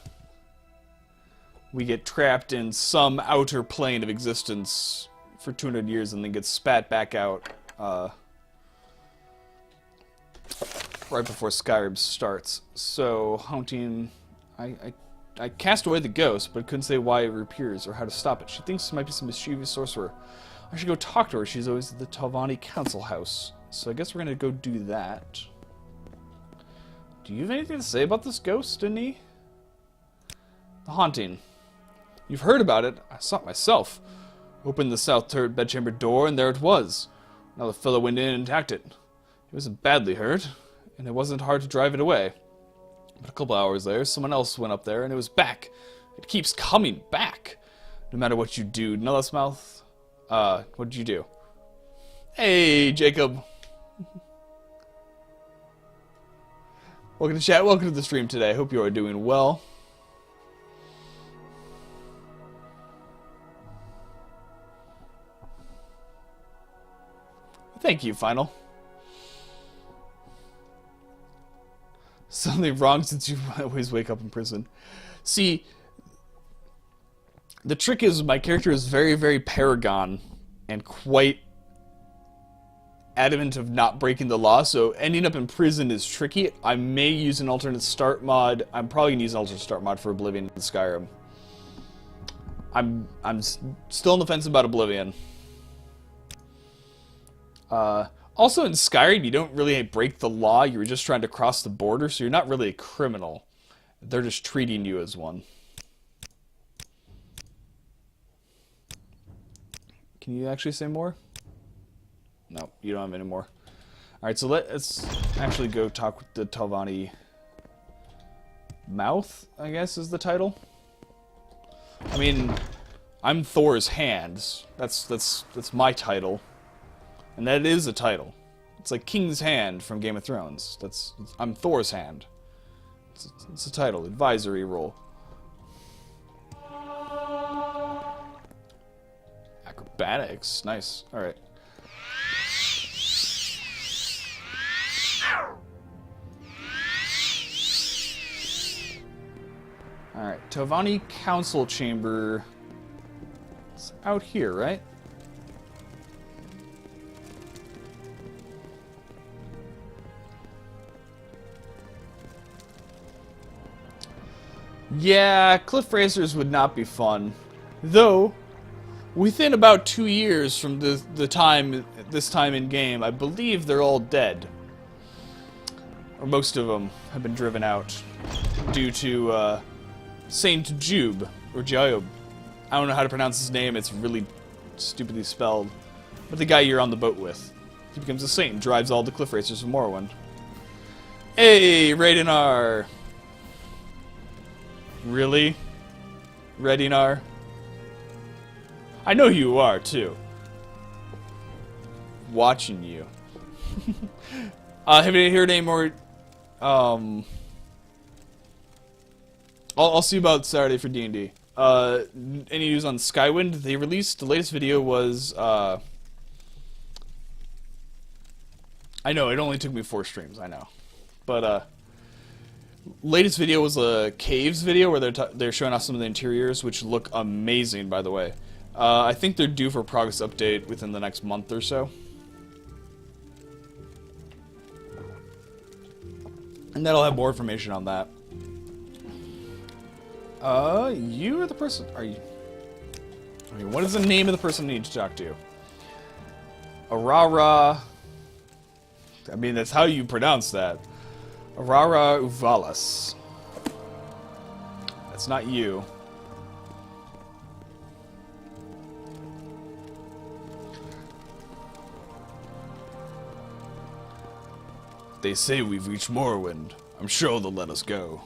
we get trapped in some outer plane of existence for 200 years and then get spat back out right before Skyrim starts. So, haunting... I cast away the ghost, but couldn't say why it reappears or how to stop it. She thinks it might be some mischievous sorcerer. I should go talk to her. She's always at the Telvanni Council House. So I guess we're gonna go do that. Do you have anything to say about this ghost, Denis? The haunting. You've heard about it. I saw it myself. Opened the south turret bedchamber door, and there it was. Another fellow went in and attacked it. It wasn't badly hurt, and it wasn't hard to drive it away. But a couple hours later, someone else went up there, and it was back. It keeps coming back. No matter what you do. Nullus-mouth, what did you do? Hey, Jacob. Welcome to chat. Welcome to the stream today. I hope you are doing well. Thank you, Final. Something wrong since you always wake up in prison. See, the trick is my character is very, very Paragon and quite adamant of not breaking the law, so ending up in prison is tricky. I may use an alternate start mod. I'm probably going to use an alternate start mod for Oblivion and Skyrim. I'm still on the fence about Oblivion. Also in Skyrim, you don't really break the law, you're just trying to cross the border, so you're not really a criminal. They're just treating you as one. Can you actually say more? No, you don't have any more. Alright, so let's actually go talk with the Telvanni Mouth, I guess is the title. I mean, I'm Thor's hands. That's my title. And that is a title. It's like King's Hand from Game of Thrones. I'm Thor's hand. It's a title, advisory role. Acrobatics, nice. All right. All right, Telvanni Council Chamber. It's out here, right? Yeah, cliff racers would not be fun. Though, within about 2 years from this time in game, I believe they're all dead. Or most of them have been driven out due to Saint Jube, or Job. I don't know how to pronounce his name, it's really stupidly spelled. But the guy you're on the boat with. He becomes a saint and drives all the cliff racers from Morrowind. Hey, Radinar! Really? Redinar? I know who you are, too. Watching you. Have you heard any more... I'll see about Saturday for D&D. Any news on Skywind? They released... The latest video was... I know, it only took me 4 streams, I know. But latest video was a caves video where they're showing off some of the interiors, which look amazing, by the way. I think they're due for a progress update within the next month or so. And that'll have more information on that. You are the person... Are you... I mean, what is the name of the person I need to talk to? Arara... I mean, that's how you pronounce that. Arara Uvalas. That's not you. They say we've reached Morrowind. I'm sure they'll let us go.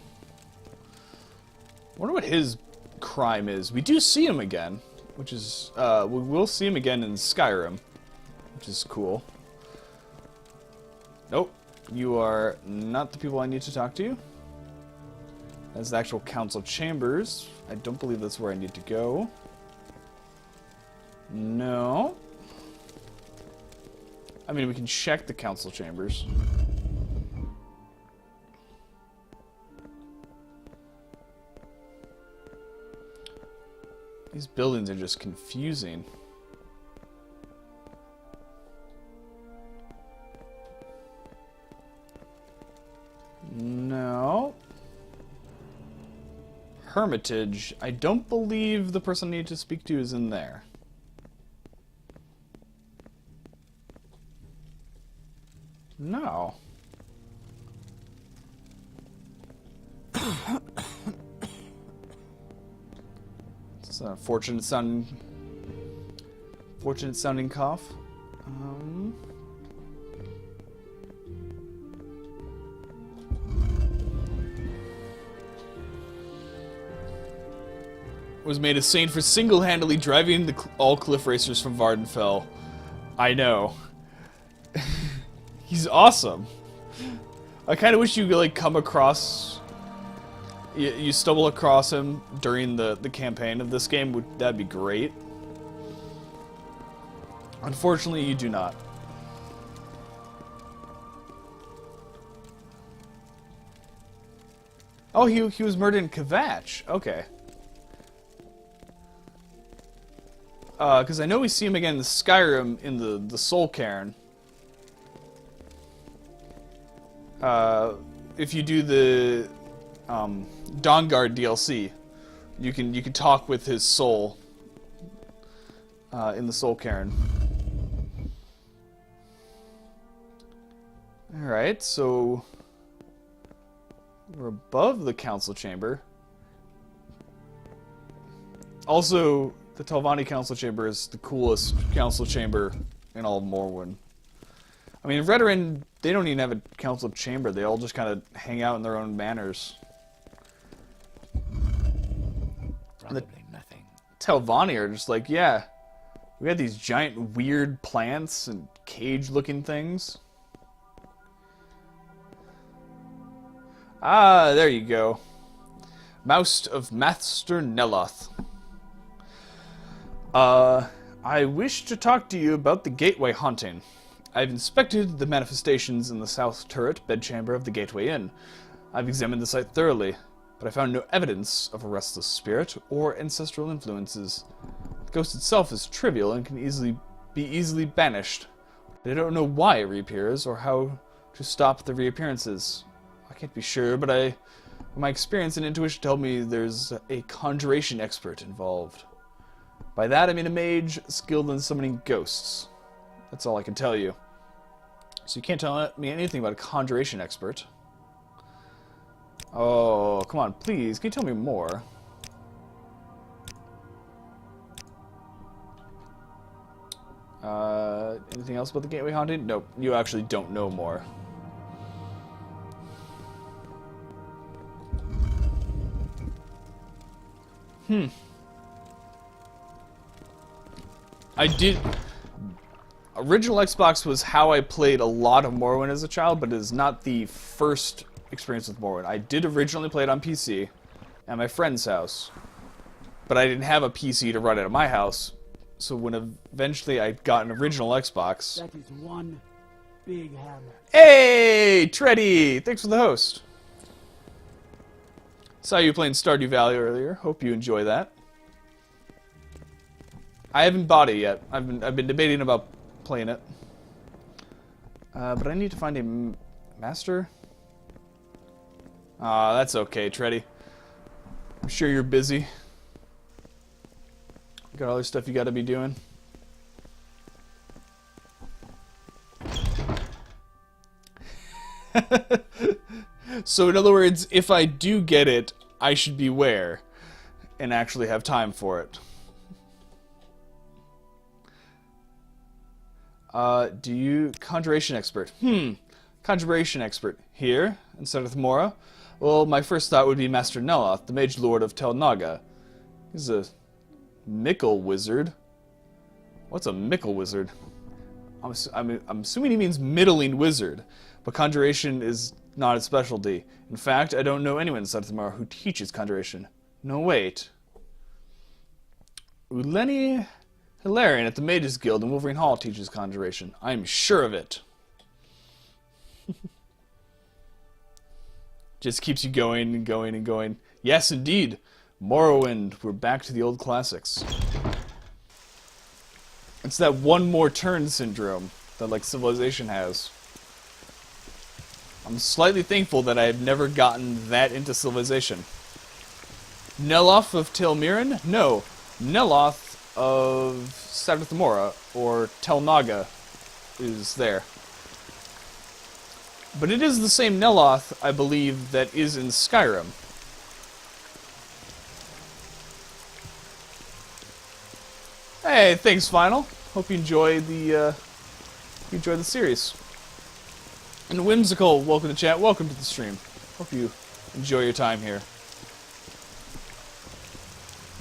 I wonder what his crime is. We do see him again, which is, we will see him again in Skyrim, which is cool. Nope, you are not the people I need to talk to. That's the actual council chambers. I don't believe that's where I need to go. No. I mean, we can check the council chambers. These buildings are just confusing. No. Hermitage. I don't believe the person I need to speak to is in there. No. It's a fortunate sounding cough. Was made a saint for single-handedly driving all cliff racers from Vardenfell. I know. He's awesome. I kind of wish you could, like, come across... You stumble across him during the campaign of this game. That'd be great. Unfortunately, you do not. Oh, he was murdered in Kvatch. Okay. Because I know we see him again in Skyrim in the Soul Cairn. If you do the Dawnguard DLC, you can talk with his soul in the Soul Cairn. All right, so we're above the council chamber. Also, the Telvanni Council Chamber is the coolest council chamber in all of Morrowind. I mean, Redoran, they don't even have a council chamber. They all just kind of hang out in their own manners. Probably nothing. Telvanni are just like, yeah, we had these giant weird plants and cage-looking things. Ah, there you go. Moust of Master Neloth. I wish to talk to you about the Gateway haunting. I've inspected the manifestations in the south turret bedchamber of the Gateway Inn. I've examined the site thoroughly, but I found no evidence of a restless spirit or ancestral influences. The ghost itself is trivial and can be easily banished, but I don't know why it reappears or how to stop the reappearances. I can't be sure, but my experience and intuition tell me there's a conjuration expert involved. By that I mean a mage skilled in summoning ghosts. That's all I can tell you. So you can't tell me anything about a conjuration expert. Oh, come on, please, can you tell me more? Anything else about the Gateway haunting? Nope, you actually don't know more. Original Xbox was how I played a lot of Morrowind as a child, but it is not the first experience with Morrowind. I did originally play it on PC at my friend's house, but I didn't have a PC to run it at my house, so when eventually I got an original Xbox... That is one big hammer. Hey, Treddy! Thanks for the host. Saw you playing Stardew Valley earlier. Hope you enjoy that. I haven't bought it yet. I've been debating about playing it. But I need to find a master. That's okay, Treddy. I'm sure you're busy. You got other stuff you gotta be doing. So in other words, if I do get it, I should beware and actually have time for it. Do you... Conjuration expert. Conjuration expert. Here, in Seth Mora? Well, my first thought would be Master Neloth, the Mage Lord of Tel Naga. He's a Mickle wizard. What's a Mickle wizard? I'm assuming he means middling wizard, but conjuration is not his specialty. In fact, I don't know anyone in Seth Mora who teaches conjuration. No, wait. Uleni Hilarion at the Mages Guild in Wolverine Hall teaches conjuration. I'm sure of it. Just keeps you going and going and going. Yes, indeed. Morrowind. We're back to the old classics. It's that one more turn syndrome that, like, Civilization has. I'm slightly thankful that I have never gotten that into Civilization. Neloth of Tel Mirin? No. Neloth of Seth Mora, or Tel Naga, is there. But it is the same Neloth, I believe, that is in Skyrim. Hey, thanks, Final. Hope you enjoy the series. And Whimsical, welcome to chat. Welcome to the stream. Hope you enjoy your time here.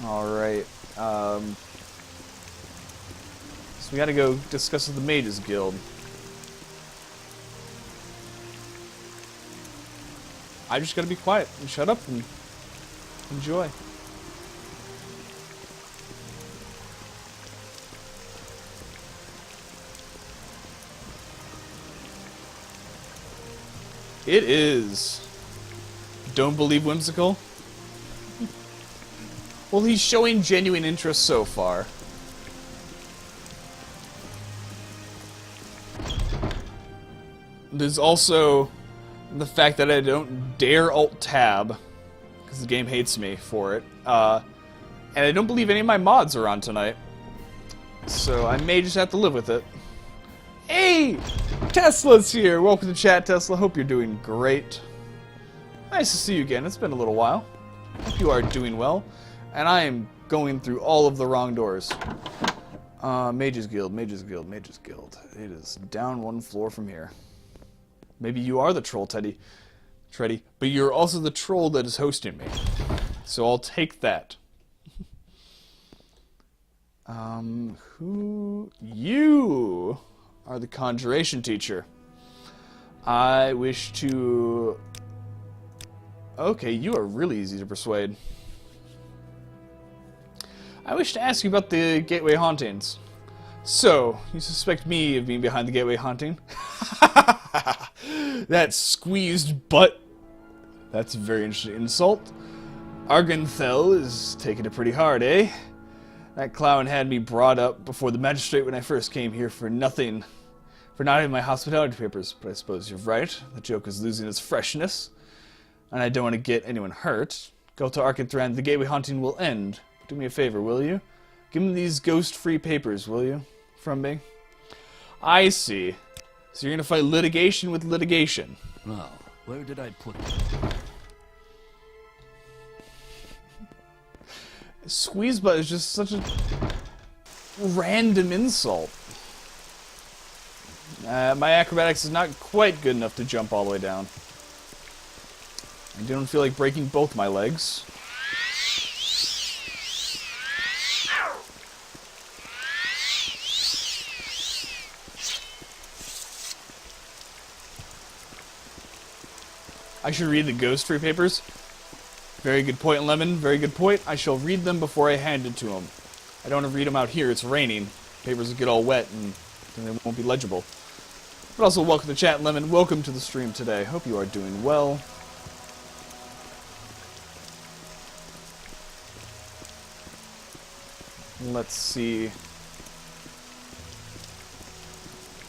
All right. So we got to go discuss with the Mages Guild. I just got to be quiet and shut up and enjoy. It is. Don't believe Whimsical? Well, he's showing genuine interest so far. There's also the fact that I don't dare Alt-Tab, because the game hates me for it. And I don't believe any of my mods are on tonight. So I may just have to live with it. Hey! Tesla's here! Welcome to chat, Tesla. Hope you're doing great. Nice to see you again. It's been a little while. Hope you are doing well. And I am going through all of the wrong doors. Mages Guild, Mages Guild, Mages Guild. It is down one floor from here. Maybe you are the troll, Treddy, but you're also the troll that is hosting me. So I'll take that. Who... You are the conjuration teacher. I wish to... Okay, you are really easy to persuade. I wish to ask you about the Gateway Hauntings. So, you suspect me of being behind the Gateway Haunting? That squeezed butt. That's a very interesting insult. Arganthel is taking it pretty hard, eh? That clown had me brought up before the magistrate when I first came here for nothing. For not having my hospitality papers, but I suppose you're right. The joke is losing its freshness. And I don't want to get anyone hurt. Go to Arcanthran, the Gateway Haunting will end. Do me a favor, will you? Give me these ghost-free papers, will you? From me? I see. So you're gonna fight litigation with litigation. Now, where did I put them? Squeezebutt is just such a random insult. My acrobatics is not quite good enough to jump all the way down. I don't feel like breaking both my legs. I should read the ghost free papers. Very good point, Lemon. Very good point. I shall read them before I hand it to him. I don't want to read them out here. It's raining. Papers will get all wet and then they won't be legible. But also, welcome to chat, Lemon. Welcome to the stream today. Hope you are doing well. Let's see.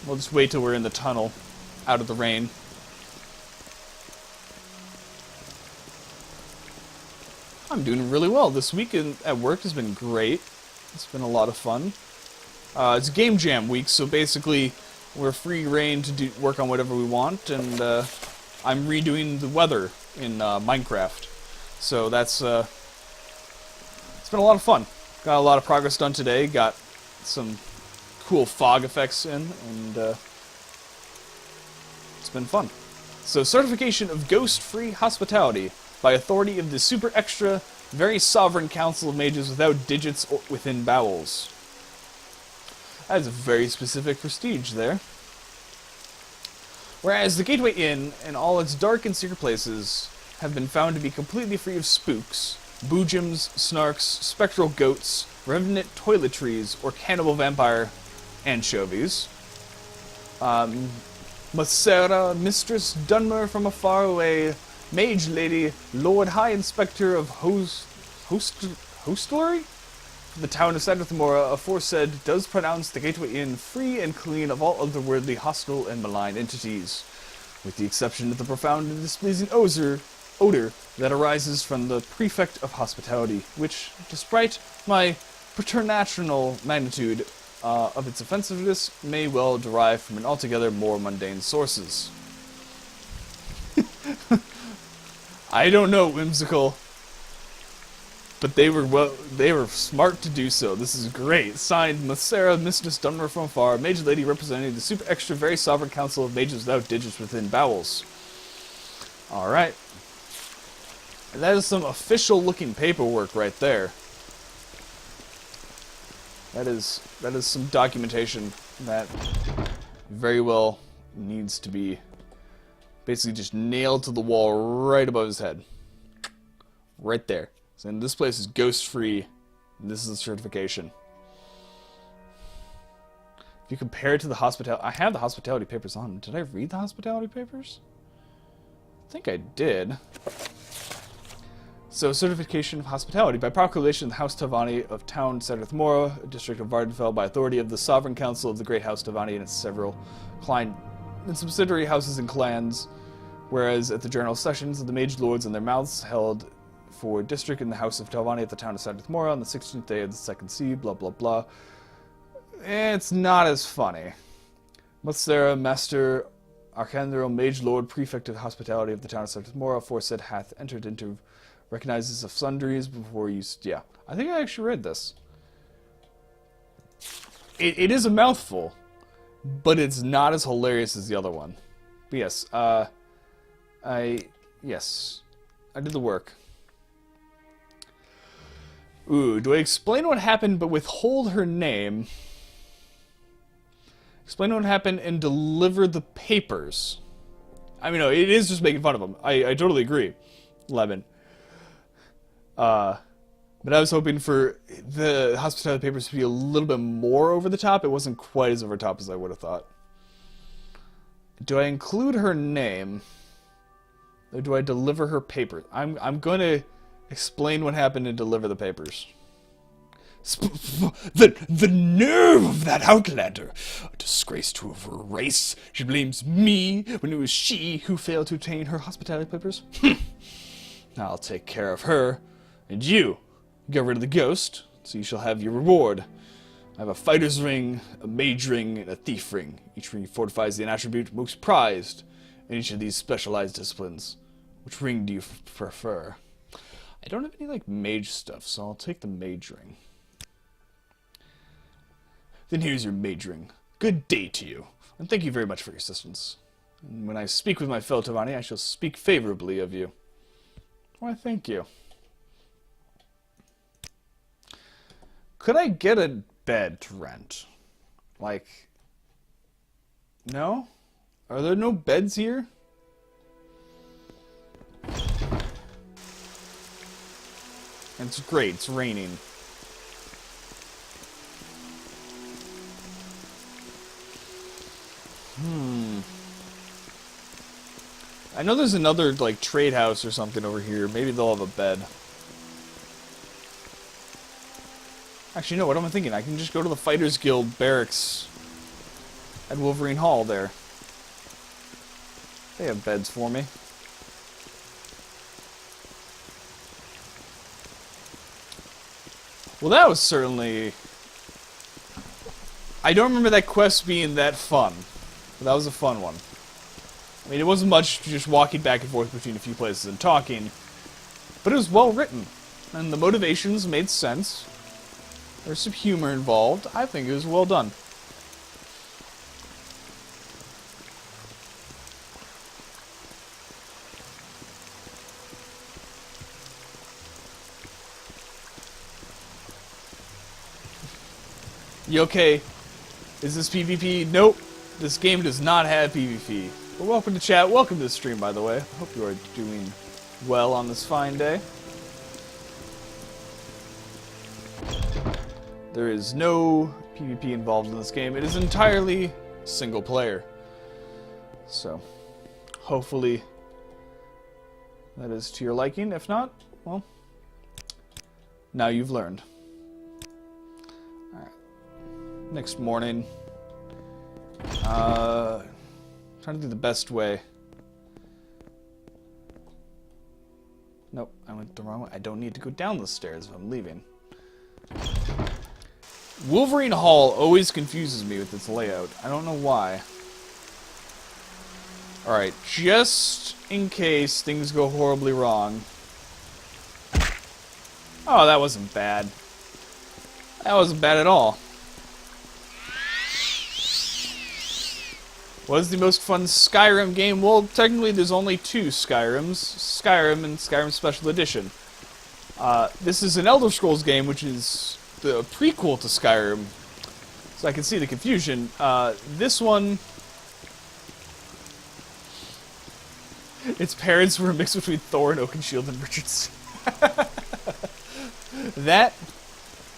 We'll just wait till we're in the tunnel, out of the rain. I'm doing really well. This week at work has been great. It's been a lot of fun. It's Game Jam week, so basically we're free reign to work on whatever we want, and I'm redoing the weather in Minecraft. So that's it's been a lot of fun. Got a lot of progress done today. Got some cool fog effects in, and it's been fun. So, certification of ghost-free hospitality by authority of the super extra, very sovereign council of mages without digits or within bowels. That is a very specific prestige there. Whereas the Gateway Inn and all its dark and secret places have been found to be completely free of spooks, boojums, snarks, spectral goats, revenant toiletries, or cannibal vampire anchovies. Macera, Mistress Dunmer from a far away, Mage Lady, Lord High Inspector of Hostelry? The town of Sandrathmora, aforesaid, does pronounce the Gateway Inn free and clean of all otherworldly, hostile, and malign entities, with the exception of the profound and displeasing odor that arises from the Prefect of Hospitality, which, despite my preternatural magnitude of its offensiveness, may well derive from an altogether more mundane sources. I don't know, Whimsical. But they were smart to do so. This is great. Signed, Macera, Mistress Dunmer from afar, Mage Lady representing the super extra very sovereign council of mages without digits within bowels. Alright. And that is some official looking paperwork right there. That is some documentation that very well needs to be basically just nailed to the wall right above his head. Right there. So this place is ghost-free, and this is the certification. If you compare it to the hospitality... I have the hospitality papers on. Did I read the hospitality papers? I think I did. So, certification of hospitality. By proclamation of the House Tavani of Town Sandrathmora, district of Vardenfell, by authority of the Sovereign Council of the Great House Tavani and its several client and subsidiary houses and clans, whereas at the General Sessions of the Mage Lords and their mouths held for district in the House of Tavani at the town of Sandrathmora on the 16th day of the second sea, blah blah blah. It's not as funny. Macera, Master Archandro, Mage Lord, Prefect of Hospitality of the town of Sandrathmora, aforesaid hath entered into recognizes of sundries before use. Yeah, I think I actually read this. It is a mouthful, but it's not as hilarious as the other one. But yes, I did the work. Ooh, do I explain what happened but withhold her name? Explain what happened and deliver the papers. I mean, no, it is just making fun of him. I totally agree, Lemon. But I was hoping for the hospitality papers to be a little bit more over the top. It wasn't quite as over the top as I would have thought. Do I include her name? Or do I deliver her papers? I'm going to explain what happened and deliver the papers. The nerve of that outlander! A disgrace to her race. She blames me when it was she who failed to obtain her hospitality papers. I'll take care of her. And you, get rid of the ghost, so you shall have your reward. I have a fighter's ring, a mage ring, and a thief ring. Each ring fortifies the attribute most prized in each of these specialized disciplines. Which ring do you prefer? I don't have any, like, mage stuff, so I'll take the mage ring. Then here's your mage ring. Good day to you, and thank you very much for your assistance. And when I speak with my fellow Tavani, I shall speak favorably of you. Why, thank you. Could I get a bed to rent? Like, no? Are there no beds here? It's great, it's raining. I know there's another, like, trade house or something over here. Maybe they'll have a bed. Actually, no, what am I thinking? I can just go to the Fighters Guild barracks at Wolverine Hall there. They have beds for me. Well, that was certainly... I don't remember that quest being that fun. But that was a fun one. I mean, it wasn't much just walking back and forth between a few places and talking. But it was well written. And the motivations made sense. There's some humor involved. I think it was well done. You okay? Is this PvP? Nope. This game does not have PvP. But welcome to chat. Welcome to the stream, by the way. I hope you are doing well on this fine day. There is no PvP involved in this game. It is entirely single player. So, hopefully that is to your liking. If not, well, now you've learned. Alright. Next morning. Trying to do the best way. Nope, I went the wrong way. I don't need to go down the stairs if I'm leaving. Wolverine Hall always confuses me with its layout. I don't know why. Alright, just in case things go horribly wrong. Oh, that wasn't bad. That wasn't bad at all. Was the most fun Skyrim game? Well, technically there's only two Skyrims. Skyrim and Skyrim Special Edition. This is an Elder Scrolls game, which is the prequel to Skyrim, so I can see the confusion. This one, its parents were a mix between Thor and Oakenshield and Richardson. That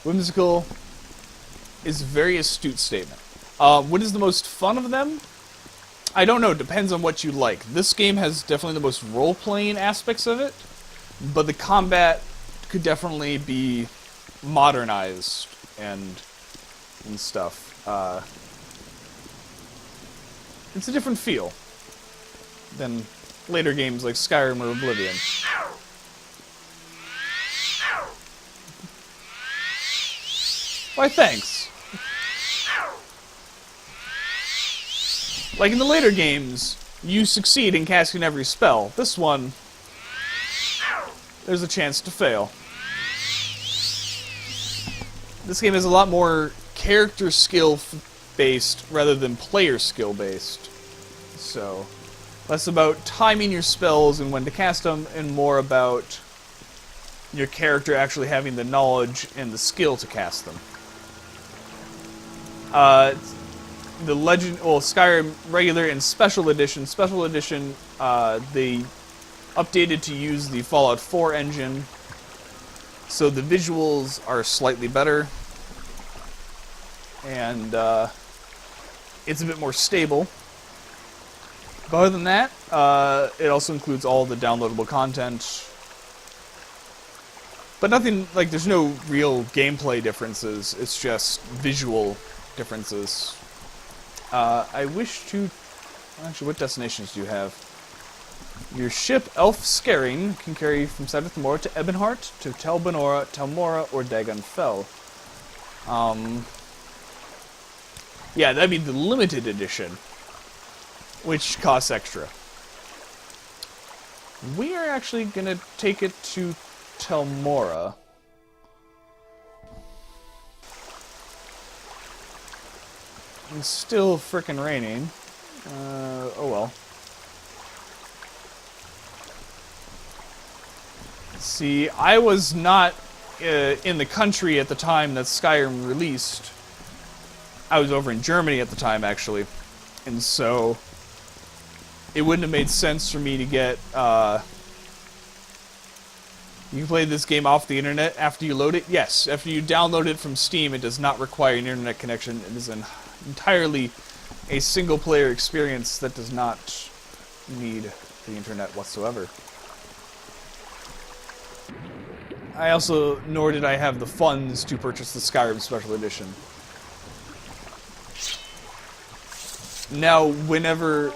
whimsical is a very astute statement. What is the most fun of them? I don't know, depends on what you like. This game has definitely the most role-playing aspects of it, but the combat could definitely be modernized and stuff. It's a different feel than later games like Skyrim or Oblivion. Why, thanks. Like in the later games, you succeed in casting every spell. This one, there's a chance to fail. This game is a lot more character skill based rather than player skill based. So, less about timing your spells and when to cast them, and more about your character actually having the knowledge and the skill to cast them. The Skyrim regular and special edition. Special edition, they updated to use the Fallout 4 engine, so the visuals are slightly better, and it's a bit more stable. But other than that, it also includes all the downloadable content. But nothing, like, there's no real gameplay differences, it's just visual differences. I wish to... Actually, what destinations do you have? Your ship, Elf Scaring, can carry you from Seth Mora to Ebonheart, to Tel Mora, or Dagon Fell. Yeah, that'd be the limited edition, which costs extra. We are actually gonna take it to Tel Mora. It's still frickin' raining. Oh well. See, I was not in the country at the time that Skyrim released. I was over in Germany at the time, actually. And so, it wouldn't have made sense for me to get, you can play this game off the internet after you load it? Yes, after you download it from Steam, it does not require an internet connection. It is entirely a single-player experience that does not need the internet whatsoever. I also, nor did I have the funds to purchase the Skyrim Special Edition. Now, whenever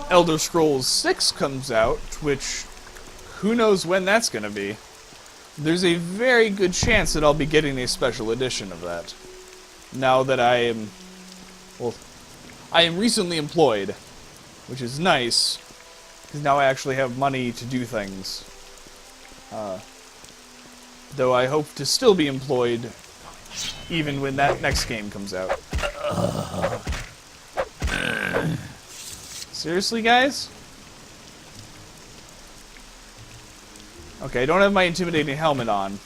Elder Scrolls 6 comes out, which who knows when that's going to be, there's a very good chance that I'll be getting a special edition of that. Now that I am, well, I am recently employed, which is nice, because now I actually have money to do things. Though I hope to still be employed even when that next game comes out. Seriously, guys? Okay, I don't have my intimidating helmet on.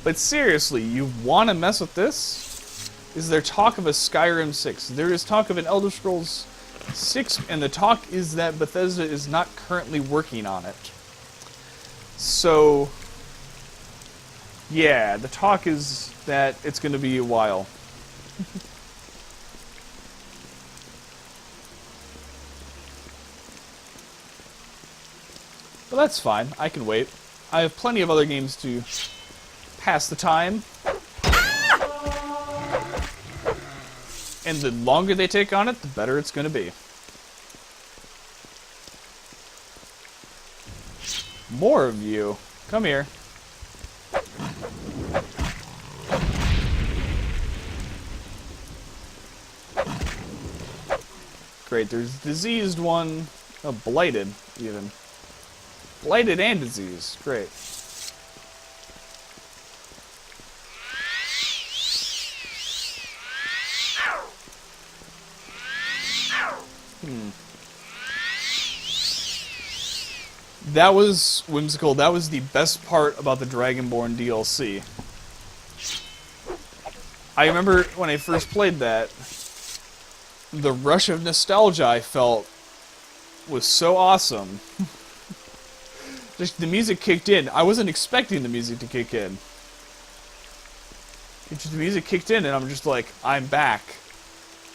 But seriously, you want to mess with this? Is there talk of a Skyrim 6? There is talk of an Elder Scrolls 6, and the talk is that Bethesda is not currently working on it. So, yeah, the talk is that it's going to be a while. But that's fine. I can wait. I have plenty of other games to pass the time. And the longer they take on it, the better it's going to be. More of you. Come here. Great, there's diseased one. Oh, blighted, even. Blighted and diseased. Great. That was whimsical. That was the best part about the Dragonborn DLC. I remember when I first played that, the rush of nostalgia I felt was so awesome. Just the music kicked in. I wasn't expecting the music to kick in. The music kicked in and I'm just like, I'm back.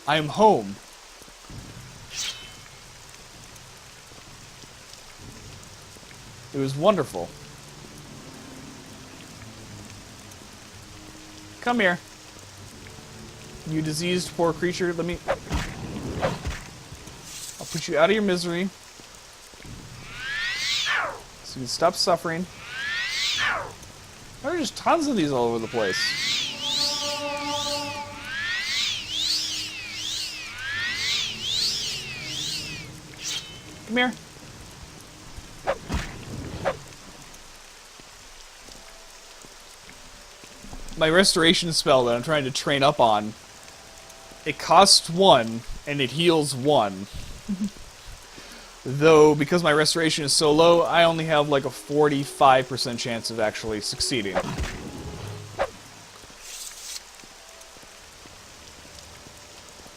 I am home. It was wonderful. Come here. You diseased poor creature. Let me... I'll put you out of your misery. So you can stop suffering. There are just tons of these all over the place. Come here. My restoration spell that I'm trying to train up on, it costs 1, and it heals 1. Though, because my restoration is so low, I only have like a 45% chance of actually succeeding.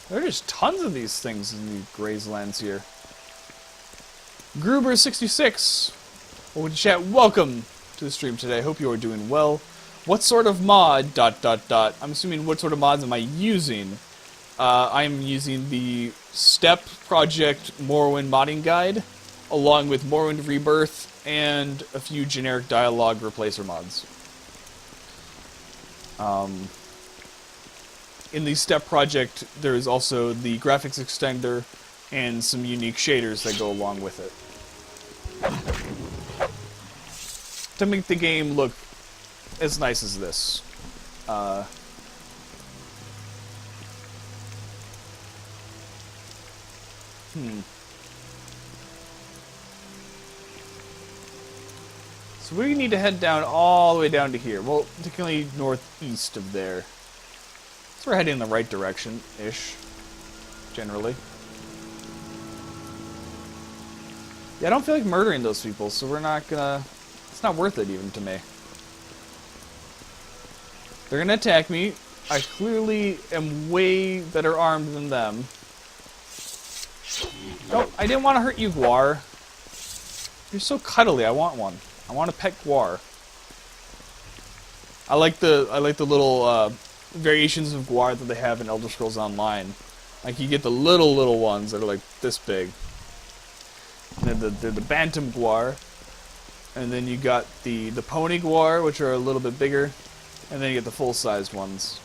There are just tons of these things in the Grazelands here. Gruber66, chat, welcome to the stream today. I hope you are doing well. What sort of mod, ... I'm assuming what sort of mods am I using? I'm using the Step Project Morrowind modding guide, along with Morrowind Rebirth, and a few generic dialogue replacer mods. In the Step Project, there is also the graphics extender and some unique shaders that go along with it. To make the game look as nice as this. So we need to head down all the way down to here. Well, particularly northeast of there. So we're heading in the right direction-ish, generally. Yeah, I don't feel like murdering those people, so we're not gonna... It's not worth it even to me. They're gonna attack me. I clearly am way better armed than them. Oh, I didn't want to hurt you, Guar. You're so cuddly. I want one. I want to pet Guar. I like the little variations of Guar that they have in Elder Scrolls Online. Like, you get the little ones that are like this big. And they're the Bantam Guar. And then you got the Pony Guar, which are a little bit bigger. And then you get the full-sized ones.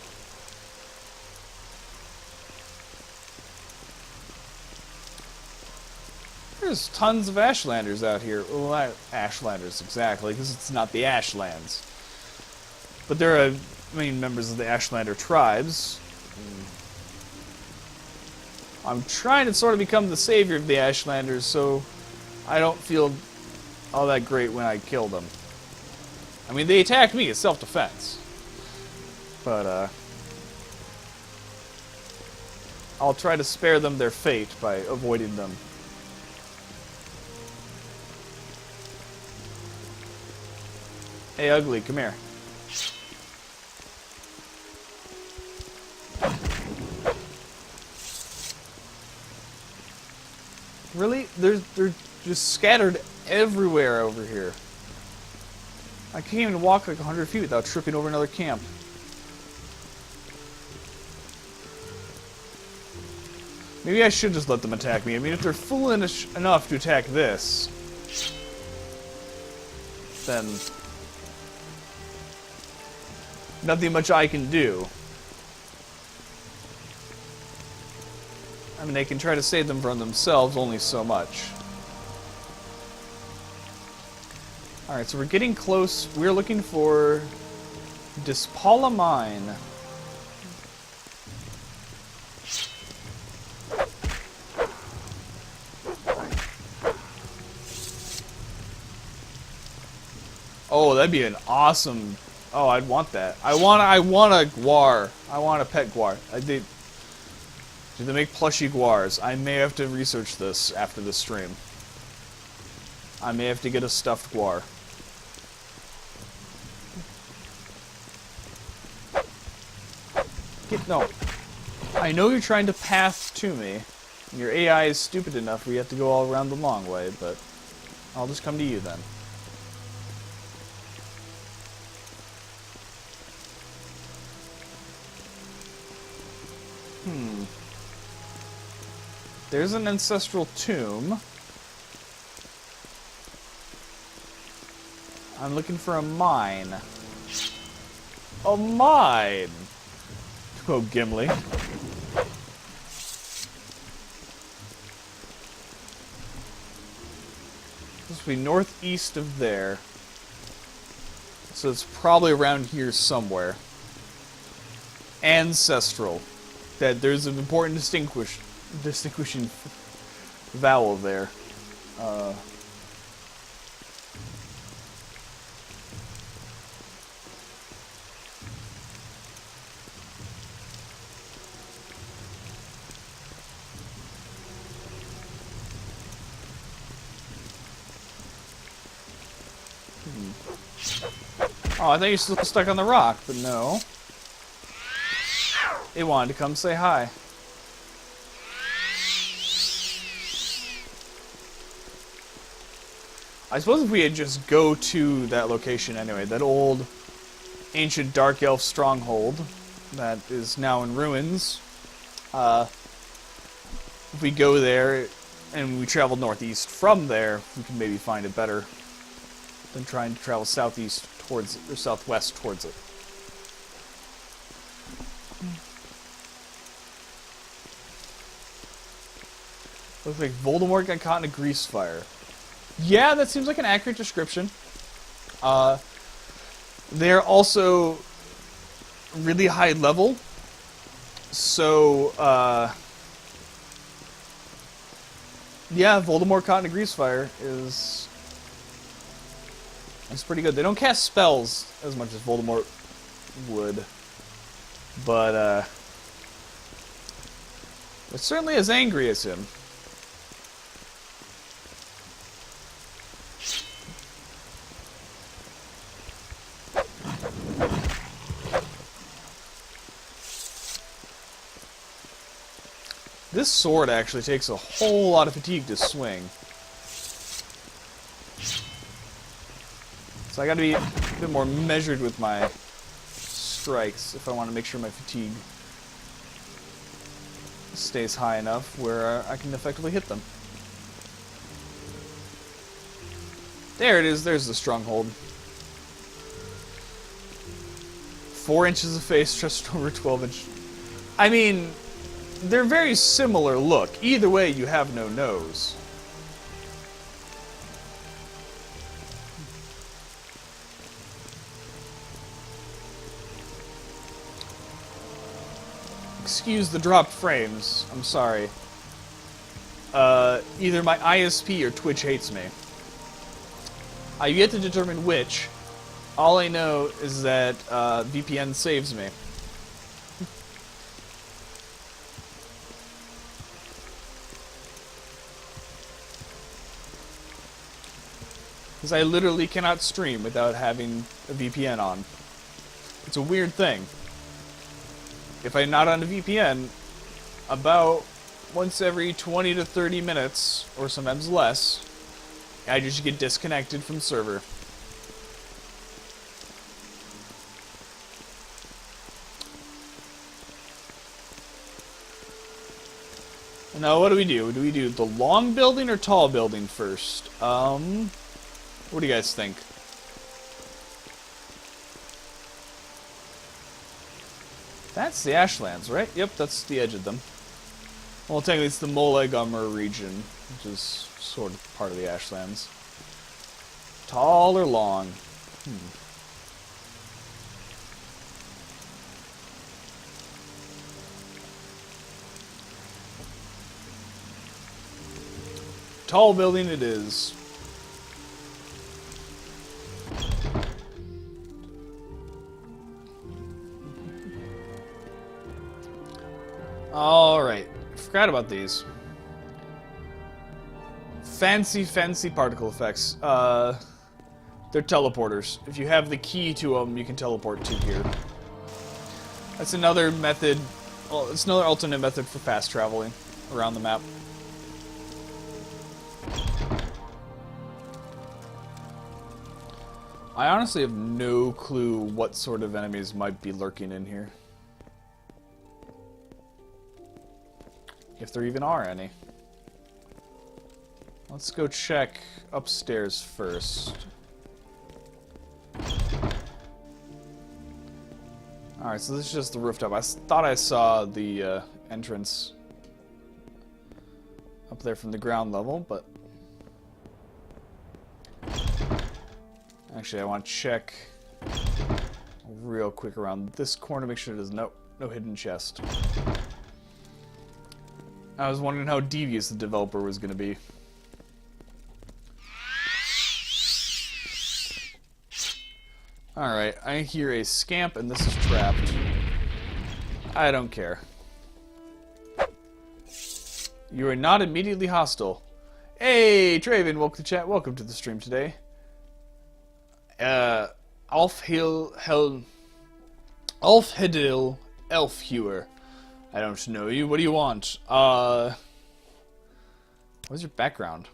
There's tons of Ashlanders out here. Well, not Ashlanders exactly, because it's not the Ashlands. But there are main members of the Ashlander tribes. I'm trying to sort of become the savior of the Ashlanders, so I don't feel all that great when I kill them. I mean, they attacked me, it's self-defense. But, I'll try to spare them their fate by avoiding them. Hey, Ugly, come here. Really? They're just scattered everywhere over here. I can't even walk like 100 feet without tripping over another camp. Maybe I should just let them attack me. I mean, if they're foolish enough to attack this, then nothing much I can do. I mean, they can try to save them from themselves only so much. Alright, so we're getting close. We're looking for Dispala Mine. Oh, that'd be an awesome... Oh, I'd want that. I want a guar. I want a pet guar. Do they make plushy guars? I may have to research this after this stream. I may have to get a stuffed guar. No. I know you're trying to pass to me. And your AI is stupid enough we have to go all around the long way, but I'll just come to you then. There's an ancestral tomb. I'm looking for a mine. A mine! Oh, Gimli. This will be northeast of there. So it's probably around here somewhere. Ancestral. That there's an important distinguishing vowel there. Oh, I thought you were still stuck on the rock, but no. It wanted to come say hi. I suppose if we had just go to that location anyway, that old ancient dark elf stronghold that is now in ruins, if we go there and we travel northeast from there, we can maybe find it better than trying to travel southeast towards it, or southwest towards it. Looks like Voldemort got caught in a grease fire. Yeah, that seems like an accurate description. They're also really high level, so yeah, Voldemort caught in a grease fire is pretty good. They don't cast spells as much as Voldemort would, but they're certainly as angry as him. This sword actually takes a whole lot of fatigue to swing. So I gotta be a bit more measured with my strikes if I want to make sure my fatigue stays high enough where I can effectively hit them. There it is. There's the stronghold. 4 inches of face, just over 12 inches. I mean, they're very similar look. Either way, you have no nose. Excuse the dropped frames. I'm sorry. Either my ISP or Twitch hates me. I've yet to determine which. All I know is that VPN saves me. Because I literally cannot stream without having a VPN on. It's a weird thing. If I'm not on a VPN, about once every 20 to 30 minutes, or sometimes less, I just get disconnected from server. Now, what do we do? Do we do the long building or tall building first? What do you guys think? That's the Ashlands, right? Yep, that's the edge of them. Well, technically it's the Molegummer region, which is sort of part of the Ashlands. Tall or long? Tall building it is. Alright, forgot about these. Fancy particle effects. They're teleporters. If you have the key to them, you can teleport to here. That's another method, well, it's another alternate method for fast traveling around the map. I honestly have no clue what sort of enemies might be lurking in here. If there even are any. Let's go check upstairs first. Alright, so this is just the rooftop. I thought I saw the entrance up there from the ground level, but... Actually, I want to check real quick around this corner, make sure there's no hidden chest. I was wondering how devious the developer was going to be. Alright, I hear a scamp and this is trapped. I don't care. You are not immediately hostile. Hey, Traven, welcome to chat. Welcome to the stream today. Alfhedil Elfhewer. I don't know you. What do you want? What's your background?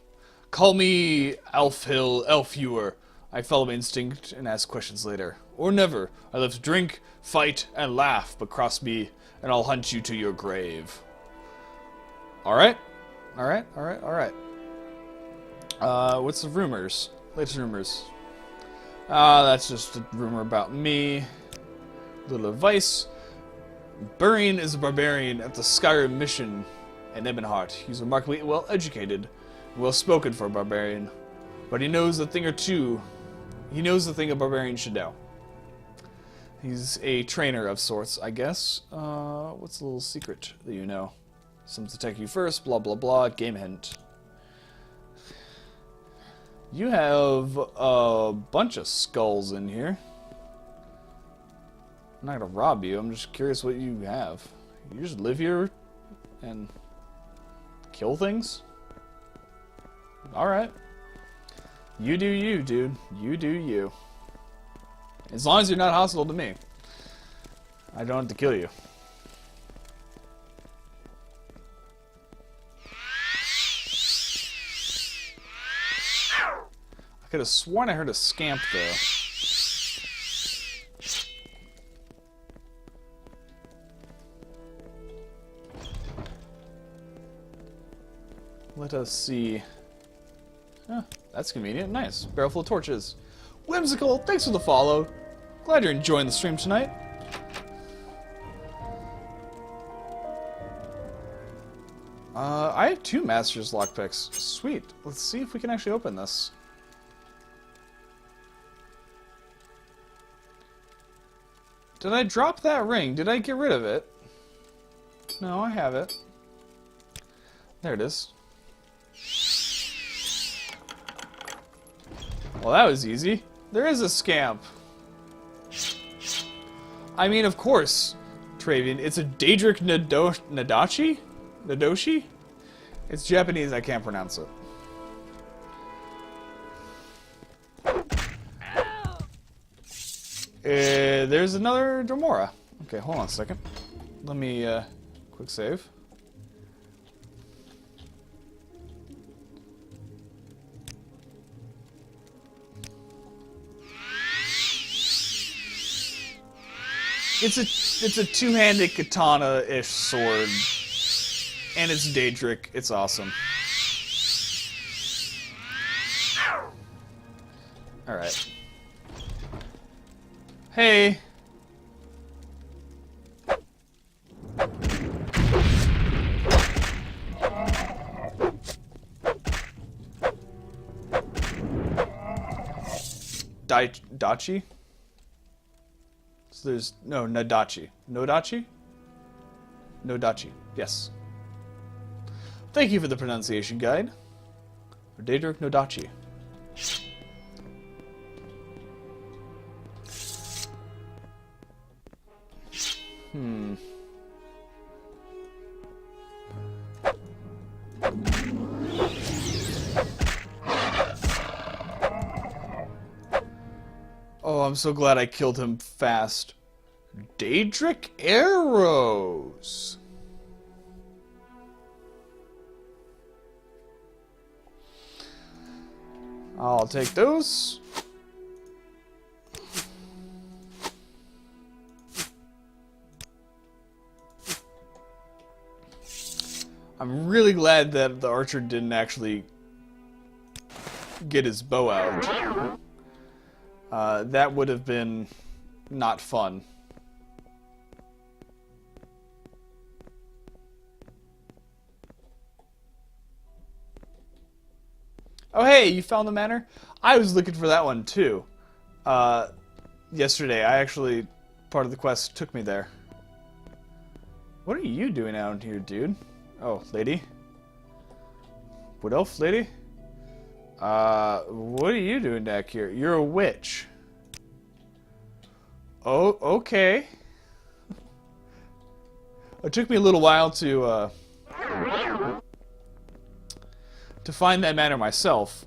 Call me Alfhill Elfhewer. I follow instinct and ask questions later. Or never. I love to drink, fight, and laugh, but cross me, and I'll hunt you to your grave. Alright. Alright. What's the rumors? Latest rumors. That's just a rumor about me. Little advice. Burian is a barbarian at the Skyrim mission in Ebonheart. He's remarkably well educated, well spoken for a barbarian, but he knows a thing or two. He knows the thing a barbarian should know. He's a trainer of sorts, I guess. What's the little secret that you know? Some attack you first, blah blah blah, game hint. You have a bunch of skulls in here. I'm not gonna rob you, I'm just curious what you have. You just live here and kill things? Alright. You do you, dude. You do you. As long as you're not hostile to me. I don't have to kill you. I could have sworn I heard a scamp though. let us see. That's convenient. Nice. Barrel full of torches. Whimsical, thanks for the follow. Glad you're enjoying the stream tonight. I have 2 Master's lockpicks. Sweet. Let's see if we can actually open this. Did I drop that ring? Did I get rid of it? No, I have it. There it is. Well, that was easy. There is a scamp. I mean, of course, Travian. It's a Daedric Nadachi? Nadoshi? It's Japanese, I can't pronounce it. There's another Dromora. Okay, hold on a second. Let me, quick save. It's a two-handed katana-ish sword. And it's Daedric. It's awesome. Alright. Hey! Dachi? So there's... No, Nadachi. Nodachi? Nodachi. Yes. Thank you for the pronunciation guide. For Daedric Nodachi. Oh, I'm so glad I killed him fast. Daedric arrows. I'll take those. I'm really glad that the archer didn't actually get his bow out. That would have been not fun. Oh hey, you found the manor? I was looking for that one too. Yesterday, part of the quest took me there. What are you doing out here, dude? Oh, lady? Wood elf lady? What are you doing back here? You're a witch. Oh, okay. It took me a little while to find that manor myself.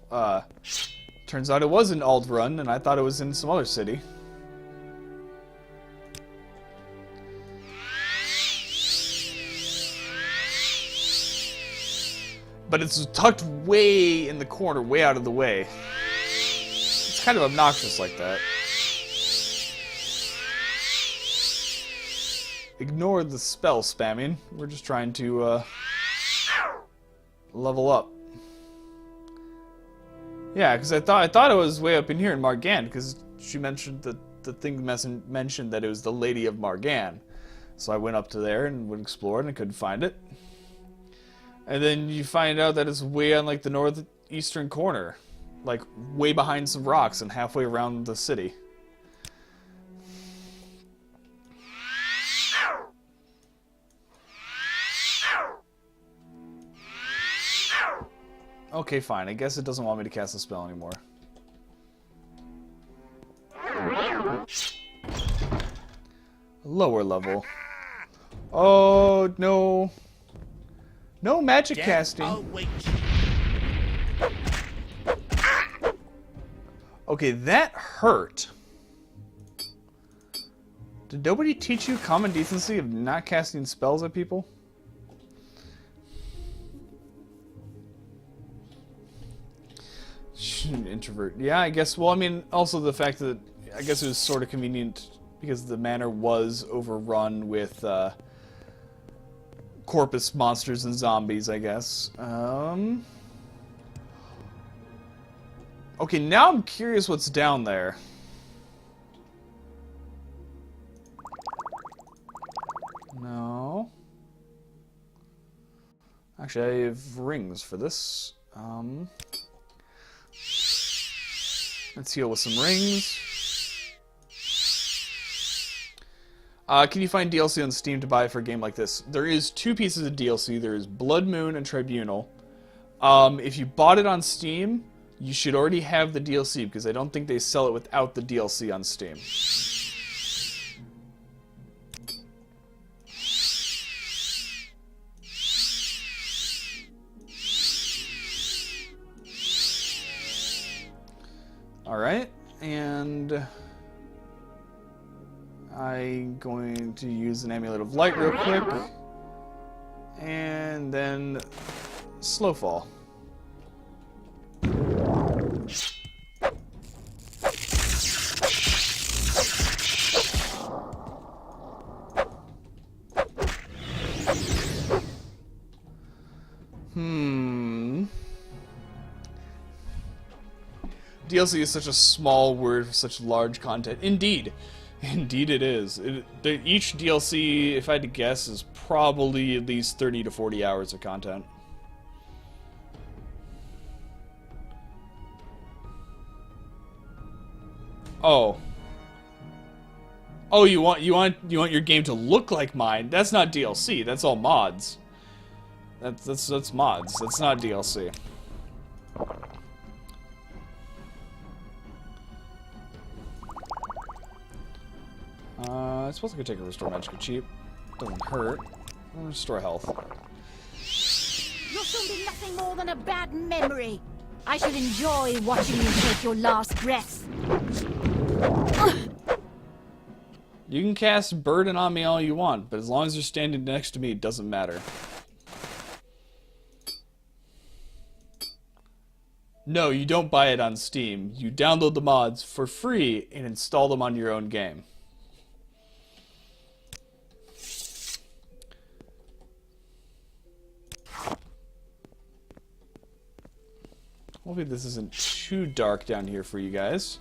Turns out it was in Aldrun, and I thought it was in some other city. But it's tucked way in the corner, way out of the way. It's kind of obnoxious like that. Ignore the spell spamming. We're just trying to level up. Yeah, because I thought it was way up in here in Margan, because she mentioned that the thing mentioned that it was the Lady of Margan. So I went up to there and went explored and I couldn't find it. And then you find out that it's way on like the northeastern corner, like way behind some rocks and halfway around the city. Okay, fine. I guess it doesn't want me to cast a spell anymore. Lower level. Oh, no. No magic casting. Okay, that hurt. Did nobody teach you common decency of not casting spells at people? Introvert. Yeah, I guess. Well, I mean, also the fact that I guess it was sort of convenient because the manor was overrun with corpus monsters and zombies, I guess. Okay, now I'm curious what's down there. No. Actually, I have rings for this. Let's heal with some rings. Can you find DLC on Steam to buy for a game like this? There is 2 pieces of DLC. There is Blood Moon and Tribunal. If you bought it on Steam, you should already have the DLC, because I don't think they sell it without the DLC on Steam. Alright, and I'm going to use an Amulet of Light real quick, and then Slow Fall. DLC is such a small word for such large content. Indeed. Indeed it is. Each DLC, if I had to guess, is probably at least 30 to 40 hours of content. Oh. Oh, you want your game to look like mine? That's not DLC. That's all mods. That's mods. That's not DLC. I suppose I could take a Restore Magic cheap. Doesn't hurt. Restore health. You'll soon be nothing more than a bad memory. I shall enjoy watching you take your last breath. You can cast Burden on me all you want, but as long as you're standing next to me, it doesn't matter. No, you don't buy it on Steam. You download the mods for free and install them on your own game. Hopefully this isn't too dark down here for you guys.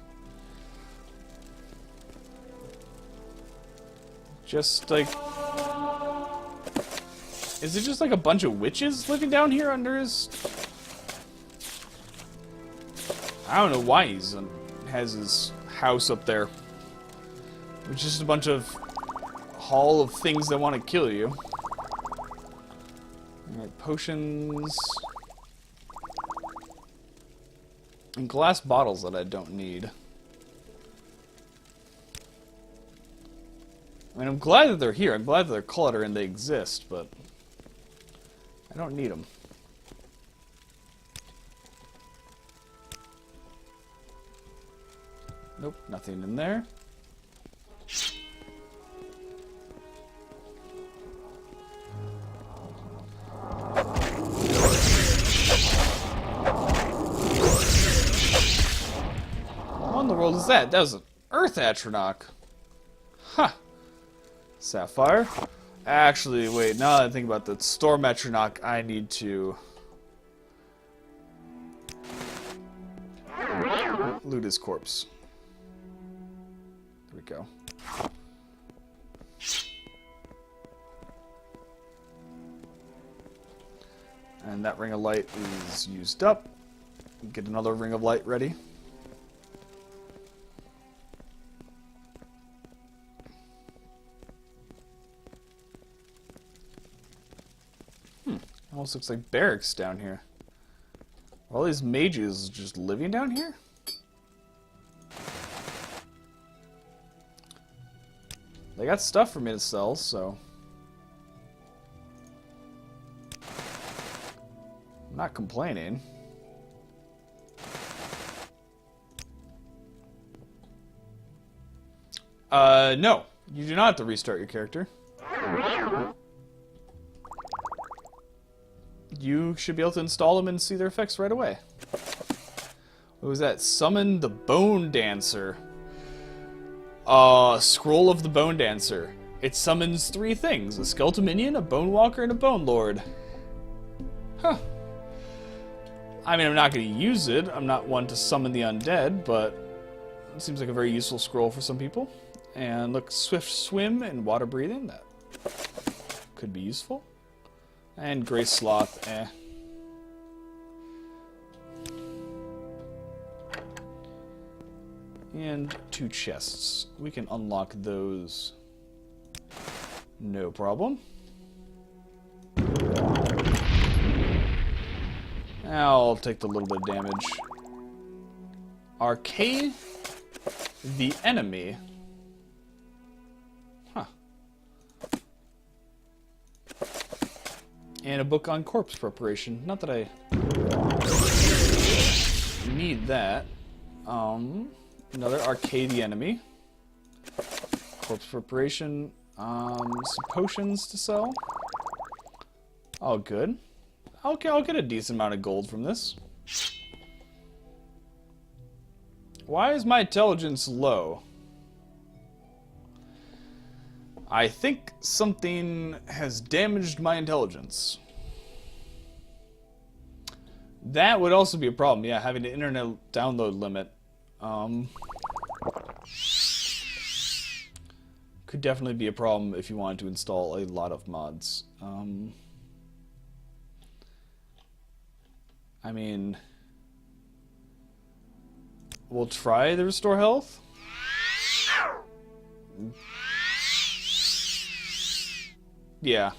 Just like... Is it just like a bunch of witches living down here under his... I don't know why he has his house up there. It's just a bunch of hall of things that want to kill you. Alright, potions... and glass bottles that I don't need. I mean, I'm glad that they're here. I'm glad that they're clutter and they exist, but I don't need them. Nope, nothing in there. What in the world is that? That was an Earth Atronach. Huh. Sapphire. Actually, wait, now that I think about the Storm Atronach, I need to loot his corpse. There we go. And that ring of light is used up. Get another ring of light ready. Almost looks like barracks down here. Are all these mages just living down here? They got stuff for me to sell, so... I'm not complaining. No. You do not have to restart your character. You should be able to install them and see their effects right away. What was that? Summon the Bone Dancer. Scroll of the Bone Dancer. It summons 3 things: a skeletal minion, a bone walker, and a bone lord. Huh. I mean, I'm not going to use it. I'm not one to summon the undead, but it seems like a very useful scroll for some people. And look, swift swim and water breathing. That could be useful. And Grey Sloth, eh. And 2 chests. We can unlock those. No problem. I'll take the little bit of damage. Arcade the enemy. Huh. And a book on corpse preparation. Not that I need that. Another Arcade the enemy. Corpse preparation. Some potions to sell. Oh, good. Okay, I'll get a decent amount of gold from this. Why is my intelligence low? I think something has damaged my intelligence. That would also be a problem, yeah, having an internet download limit. Could definitely be a problem if you wanted to install a lot of mods. I mean, we'll try the restore health. Yeah.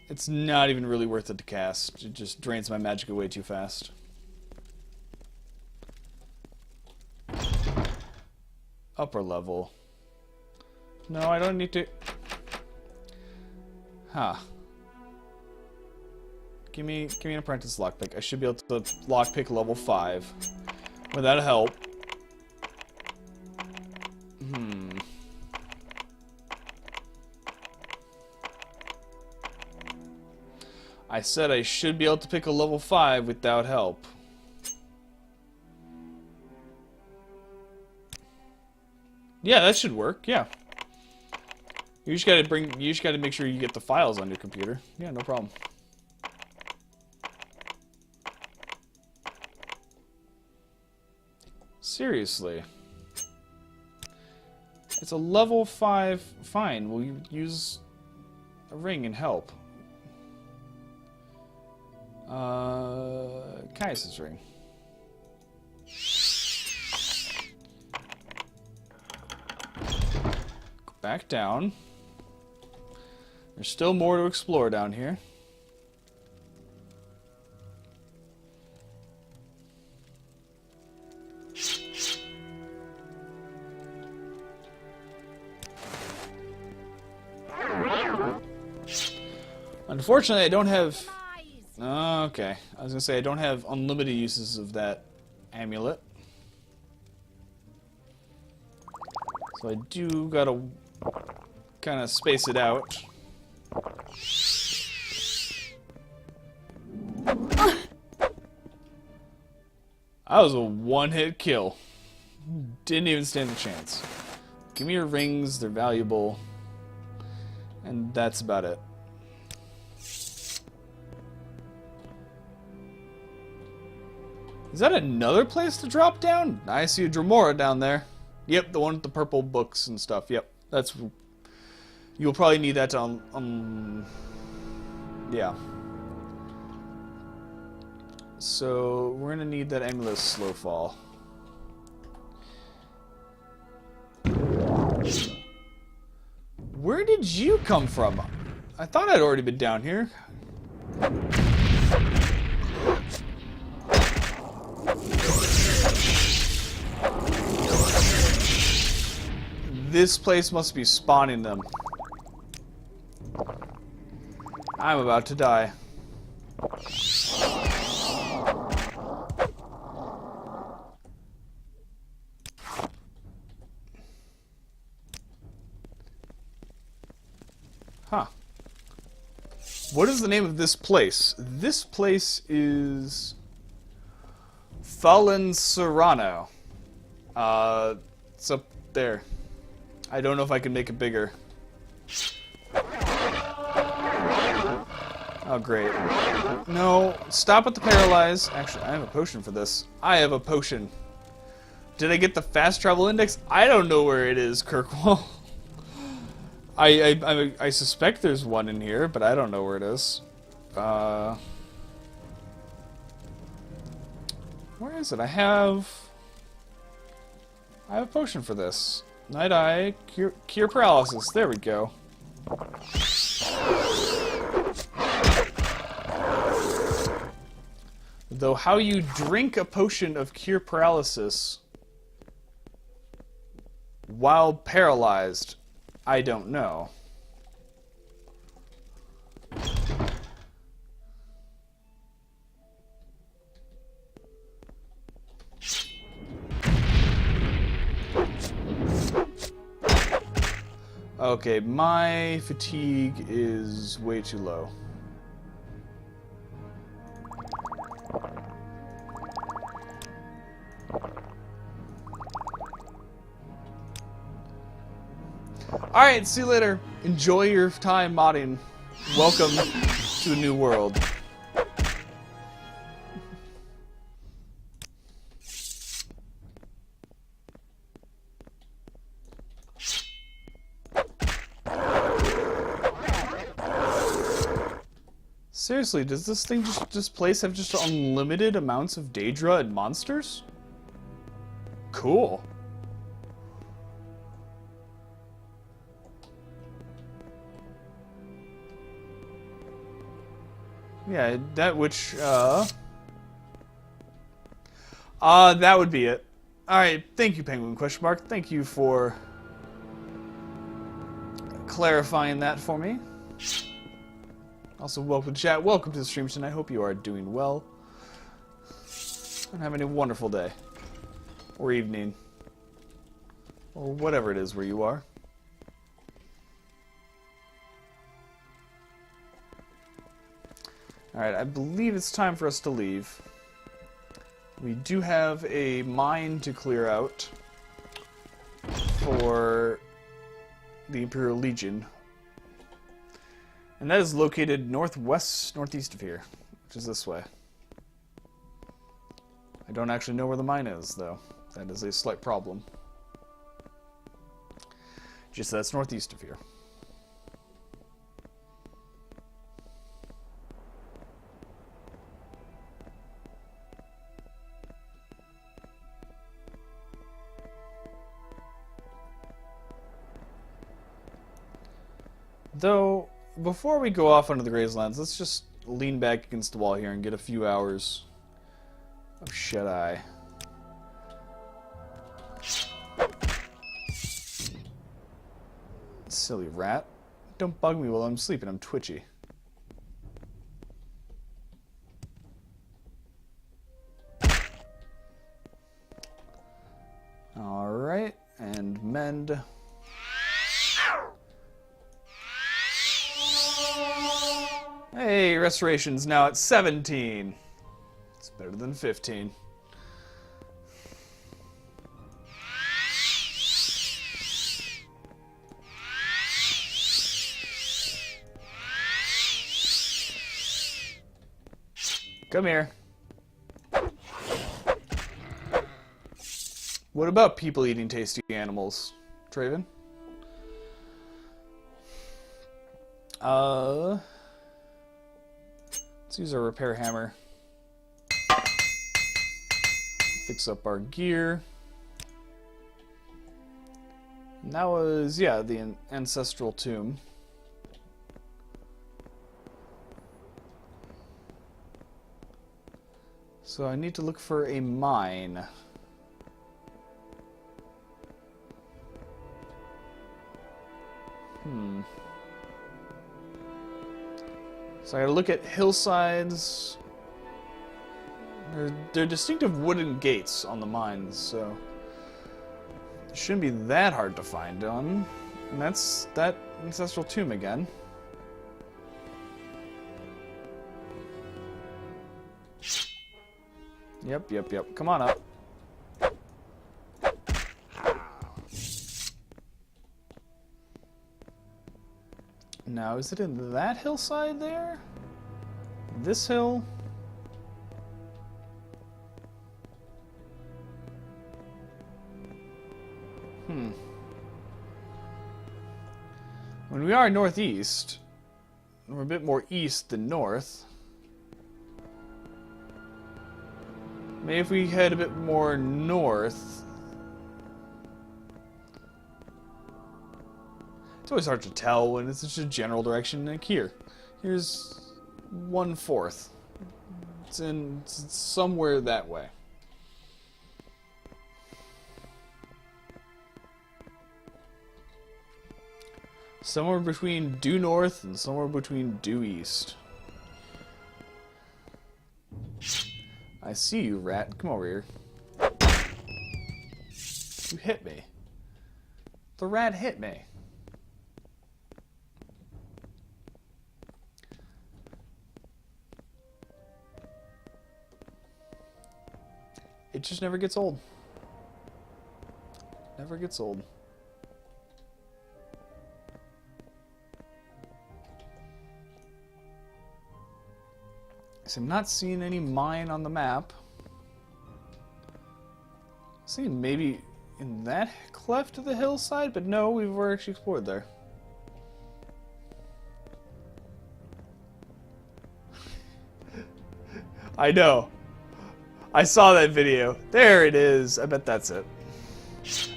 It's not even really worth it to cast. It just drains my magic away too fast. Upper level. No, I don't need to... Huh. Give me an apprentice lockpick. I should be able to lockpick level 5. Would that help? I said I should be able to pick a level 5 without help. Yeah, that should work. Yeah. You just gotta make sure you get the files on your computer. Yeah, no problem. Seriously. It's a level 5. Fine, we'll use a ring and help. Caius' ring. Go back down. There's still more to explore down here. Unfortunately, I don't have... Okay. I was gonna say, I don't have unlimited uses of that amulet. So I do gotta kind of space it out. That was a one-hit kill. Didn't even stand a chance. Give me your rings, they're valuable. And that's about it. Is that another place to drop down? I see a Dremora down there. Yep, the one with the purple books and stuff. Yep, that's... You'll probably need that to... yeah. So, we're gonna need that Amulet Slow Fall. Where did you come from? I thought I'd already been down here. This place must be spawning them. I'm about to die. Huh. What is the name of this place? This place is... Fallen Serrano. It's up there. I don't know if I can make it bigger. Oh, great. No, stop with the paralyze. Actually, I have a potion for this. I have a potion. Did I get the fast travel index? I don't know where it is, Kirkwall. I suspect there's one in here, but I don't know where it is. Where is it? I have a potion for this. Night Eye, cure paralysis. There we go. Though how you drink a potion of cure paralysis while paralyzed, I don't know. Okay, my fatigue is way too low. Alright, see you later. Enjoy your time modding. Welcome to the new world. Seriously, does this place have just unlimited amounts of Daedra and monsters? Cool. Yeah, that would be it. Alright, thank you, Penguin question mark. Thank you for clarifying that for me. Also, welcome to chat. Welcome to the stream tonight. I hope you are doing well and having a wonderful day or evening or whatever it is where you are. Alright, I believe it's time for us to leave. We do have a mine to clear out for the Imperial Legion. And that is located northeast of here, which is this way. I don't actually know where the mine is, though. That is a slight problem. Just that's northeast of here. Though, before we go off onto the Grazelands, let's just lean back against the wall here and get a few hours of shut-eye. Silly rat. Don't bug me while I'm sleeping, I'm twitchy. Alright, and mend. Hey, restoration's now at 17. It's better than 15. Come here. What about people eating tasty animals, Traven? Let's use our repair hammer. Fix up our gear. And that was, yeah, the ancestral tomb. So I need to look for a mine. So I gotta look at hillsides. They're distinctive wooden gates on the mines, so it shouldn't be that hard to find on. And that's that ancestral tomb again. Yep. Come on up. Now, is it in that hillside there? This hill? When we are northeast, we're a bit more east than north. Maybe if we head a bit more north. It's always hard to tell when it's just a general direction. Like here's 1/4. It's somewhere that way. Somewhere between due north and somewhere between due east. I see you, rat. Come over here. You hit me. The rat hit me. It just never gets old. Never gets old. So I'm not seeing any mine on the map. Seeing maybe in that cleft of the hillside, but no, we've already actually explored there. I know. I saw that video. There it is. I bet that's it.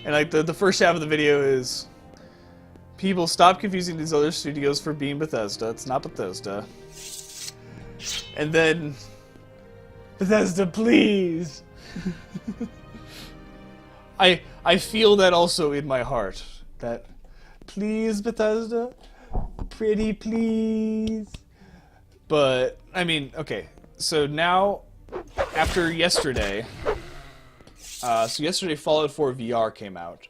And like the first half of the video is people stop confusing these other studios for being Bethesda. It's not Bethesda. And then Bethesda, please. I feel that also in my heart. That please Bethesda, pretty please. But I mean, okay. So now after yesterday, yesterday Fallout 4 VR came out.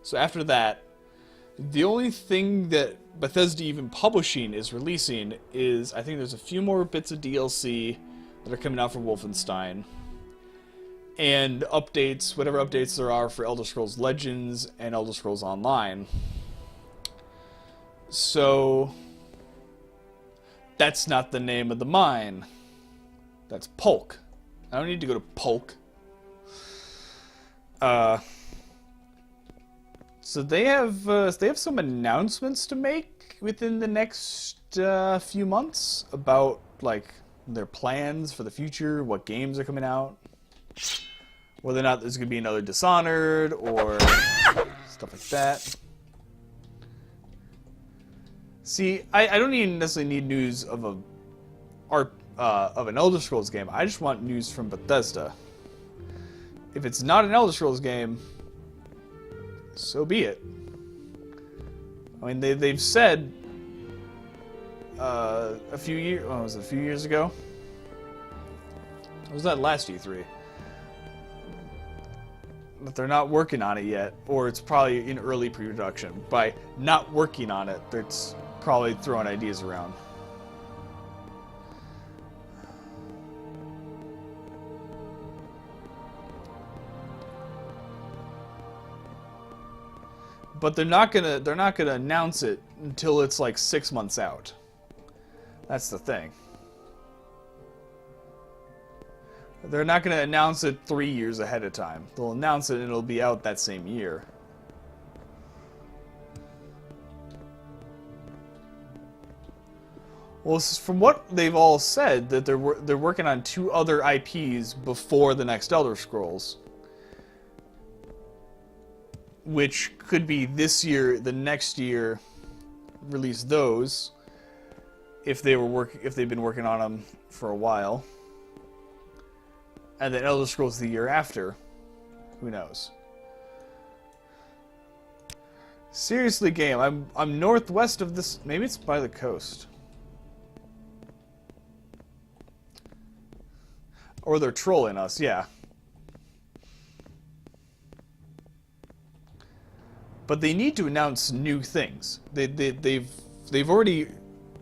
So after that, the only thing that Bethesda even publishing is releasing is, I think there's a few more bits of DLC that are coming out for Wolfenstein. And updates, whatever updates there are for Elder Scrolls Legends and Elder Scrolls Online. So, that's not the name of the mine. That's Polk. I don't need to go to Polk. So they have some announcements to make within the next few months about like their plans for the future, what games are coming out, whether or not there's going to be another Dishonored or stuff like that. See, I don't even necessarily need news of an Elder Scrolls game. I just want news from Bethesda. If it's not an Elder Scrolls game, so be it. I mean, they've said a few years ago? Or was that last E3? That they're not working on it yet, or it's probably in early pre-production. By not working on it, it's probably throwing ideas around. But they're not gonna announce it until it's like 6 months out. That's the thing. They're not gonna announce it 3 years ahead of time. They'll announce it and it'll be out that same year. Well, from what they've all said, that they're working on 2 other IPs before the next Elder Scrolls. Which could be this year, the next year, release those if they've been working on them for a while, and then Elder Scrolls the year after. Who knows? Seriously, game, I'm northwest of this. Maybe it's by the coast, or they're trolling us. Yeah. But they need to announce new things. They've already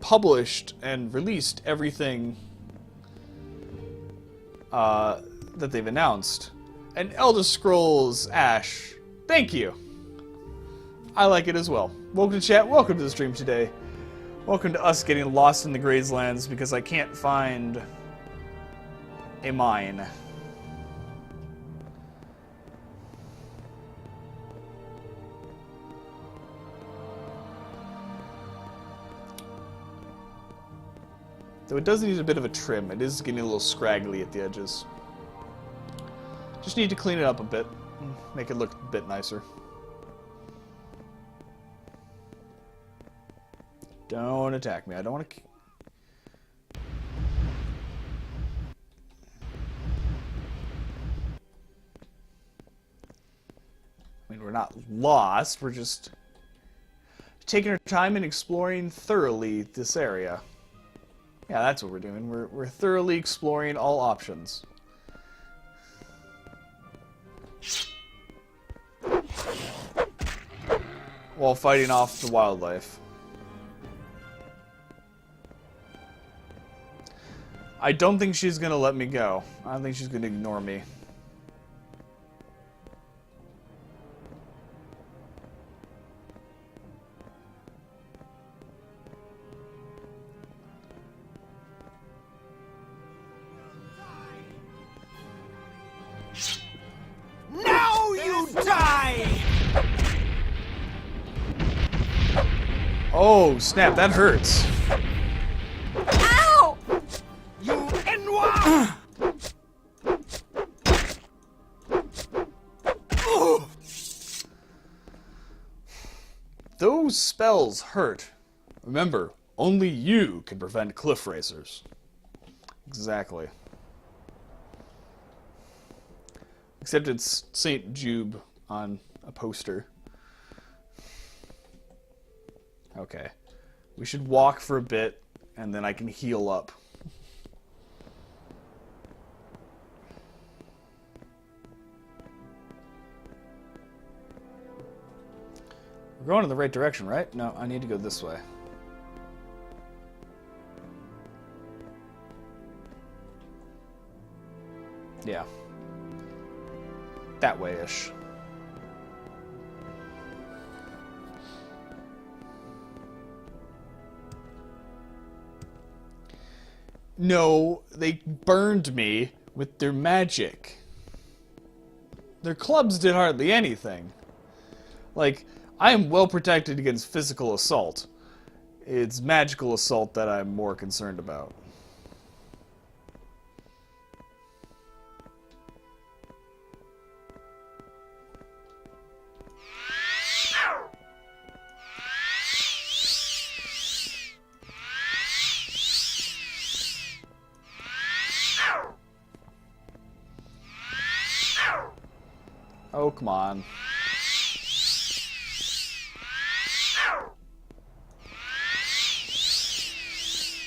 published and released everything that they've announced. And Elder Scrolls Ash, thank you. I like it as well. Welcome to chat. Welcome to the stream today. Welcome to us getting lost in the Grazelands because I can't find a mine. Though it does need a bit of a trim. It is getting a little scraggly at the edges. Just need to clean it up a bit. Make it look a bit nicer. Don't attack me. I don't want to... I mean, we're not lost. We're just taking our time and exploring thoroughly this area. Yeah, that's what we're doing. We're thoroughly exploring all options. While fighting off the wildlife. I don't think she's gonna let me go. I don't think she's gonna ignore me. Now you die! Oh, snap, that hurts. Ow! You Enwa! Those spells hurt. Remember, only you can prevent cliff racers. Exactly. Except it's St. Jube on a poster. Okay. We should walk for a bit, and then I can heal up. We're going in the right direction, right? No, I need to go this way. Yeah. That way-ish. No, they burned me with their magic. Their clubs did hardly anything. Like, I am well protected against physical assault. It's magical assault that I'm more concerned about. Oh, come on.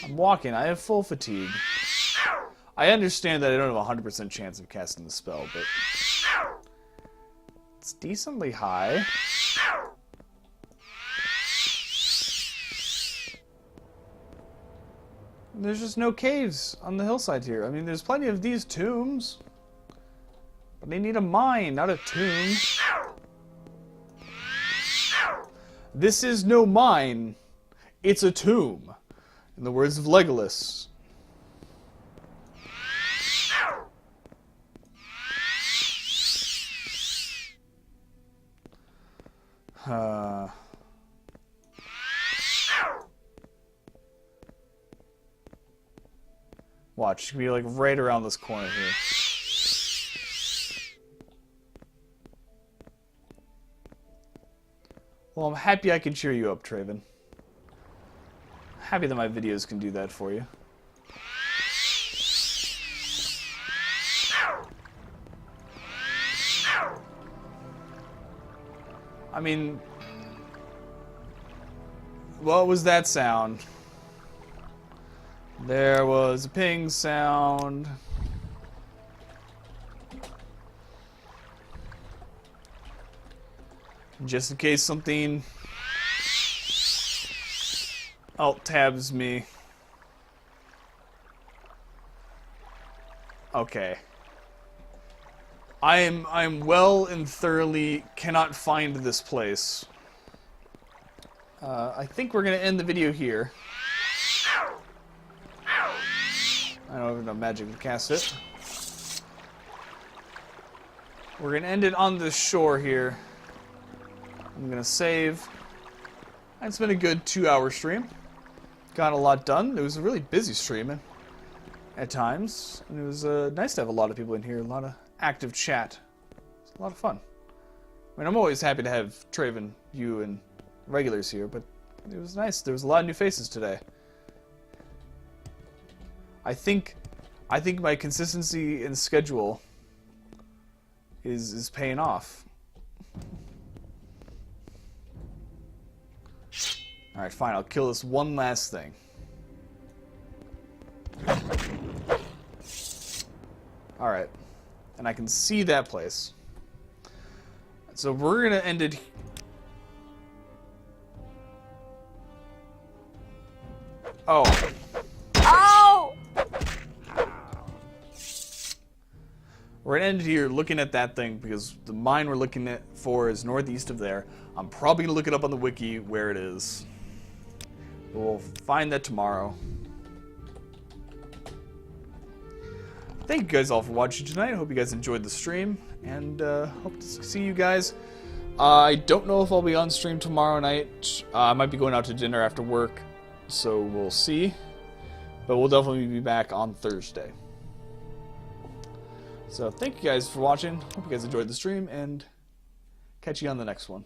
I'm walking. I have full fatigue. I understand that I don't have a 100% chance of casting the spell, but it's decently high. There's just no caves on the hillside here. I mean, there's plenty of these tombs. But they need a mine, not a tomb. This is no mine. It's a tomb. In the words of Legolas. Watch, it's gonna be like right around this corner here. Well, I'm happy I can cheer you up, Traven. Happy that my videos can do that for you. I mean, what was that sound? There was a ping sound. Just in case something alt-tabs me. Okay. I'm well and thoroughly cannot find this place. I think we're gonna end the video here. I don't have enough magic to cast it. We're gonna end it on the shore here. I'm gonna save. It's been a good 2-hour stream. Got a lot done. It was a really busy stream at times, and it was nice to have a lot of people in here. A lot of active chat. It's a lot of fun. I mean, I'm always happy to have Traven, you, and regulars here, but it was nice. There was a lot of new faces today. I think my consistency in schedule is paying off. Alright, fine, I'll kill this one last thing. Alright. And I can see that place. So we're gonna end it. Oh. Oh! We're gonna end it here looking at that thing because the mine we're looking at for is northeast of there. I'm probably gonna look it up on the wiki where it is. We'll find that tomorrow. Thank you guys all for watching tonight. I hope you guys enjoyed the stream, and hope to see you guys. I don't know if I'll be on stream tomorrow night. I might be going out to dinner after work, so we'll see. But we'll definitely be back on Thursday. So thank you guys for watching. Hope you guys enjoyed the stream, and catch you on the next one.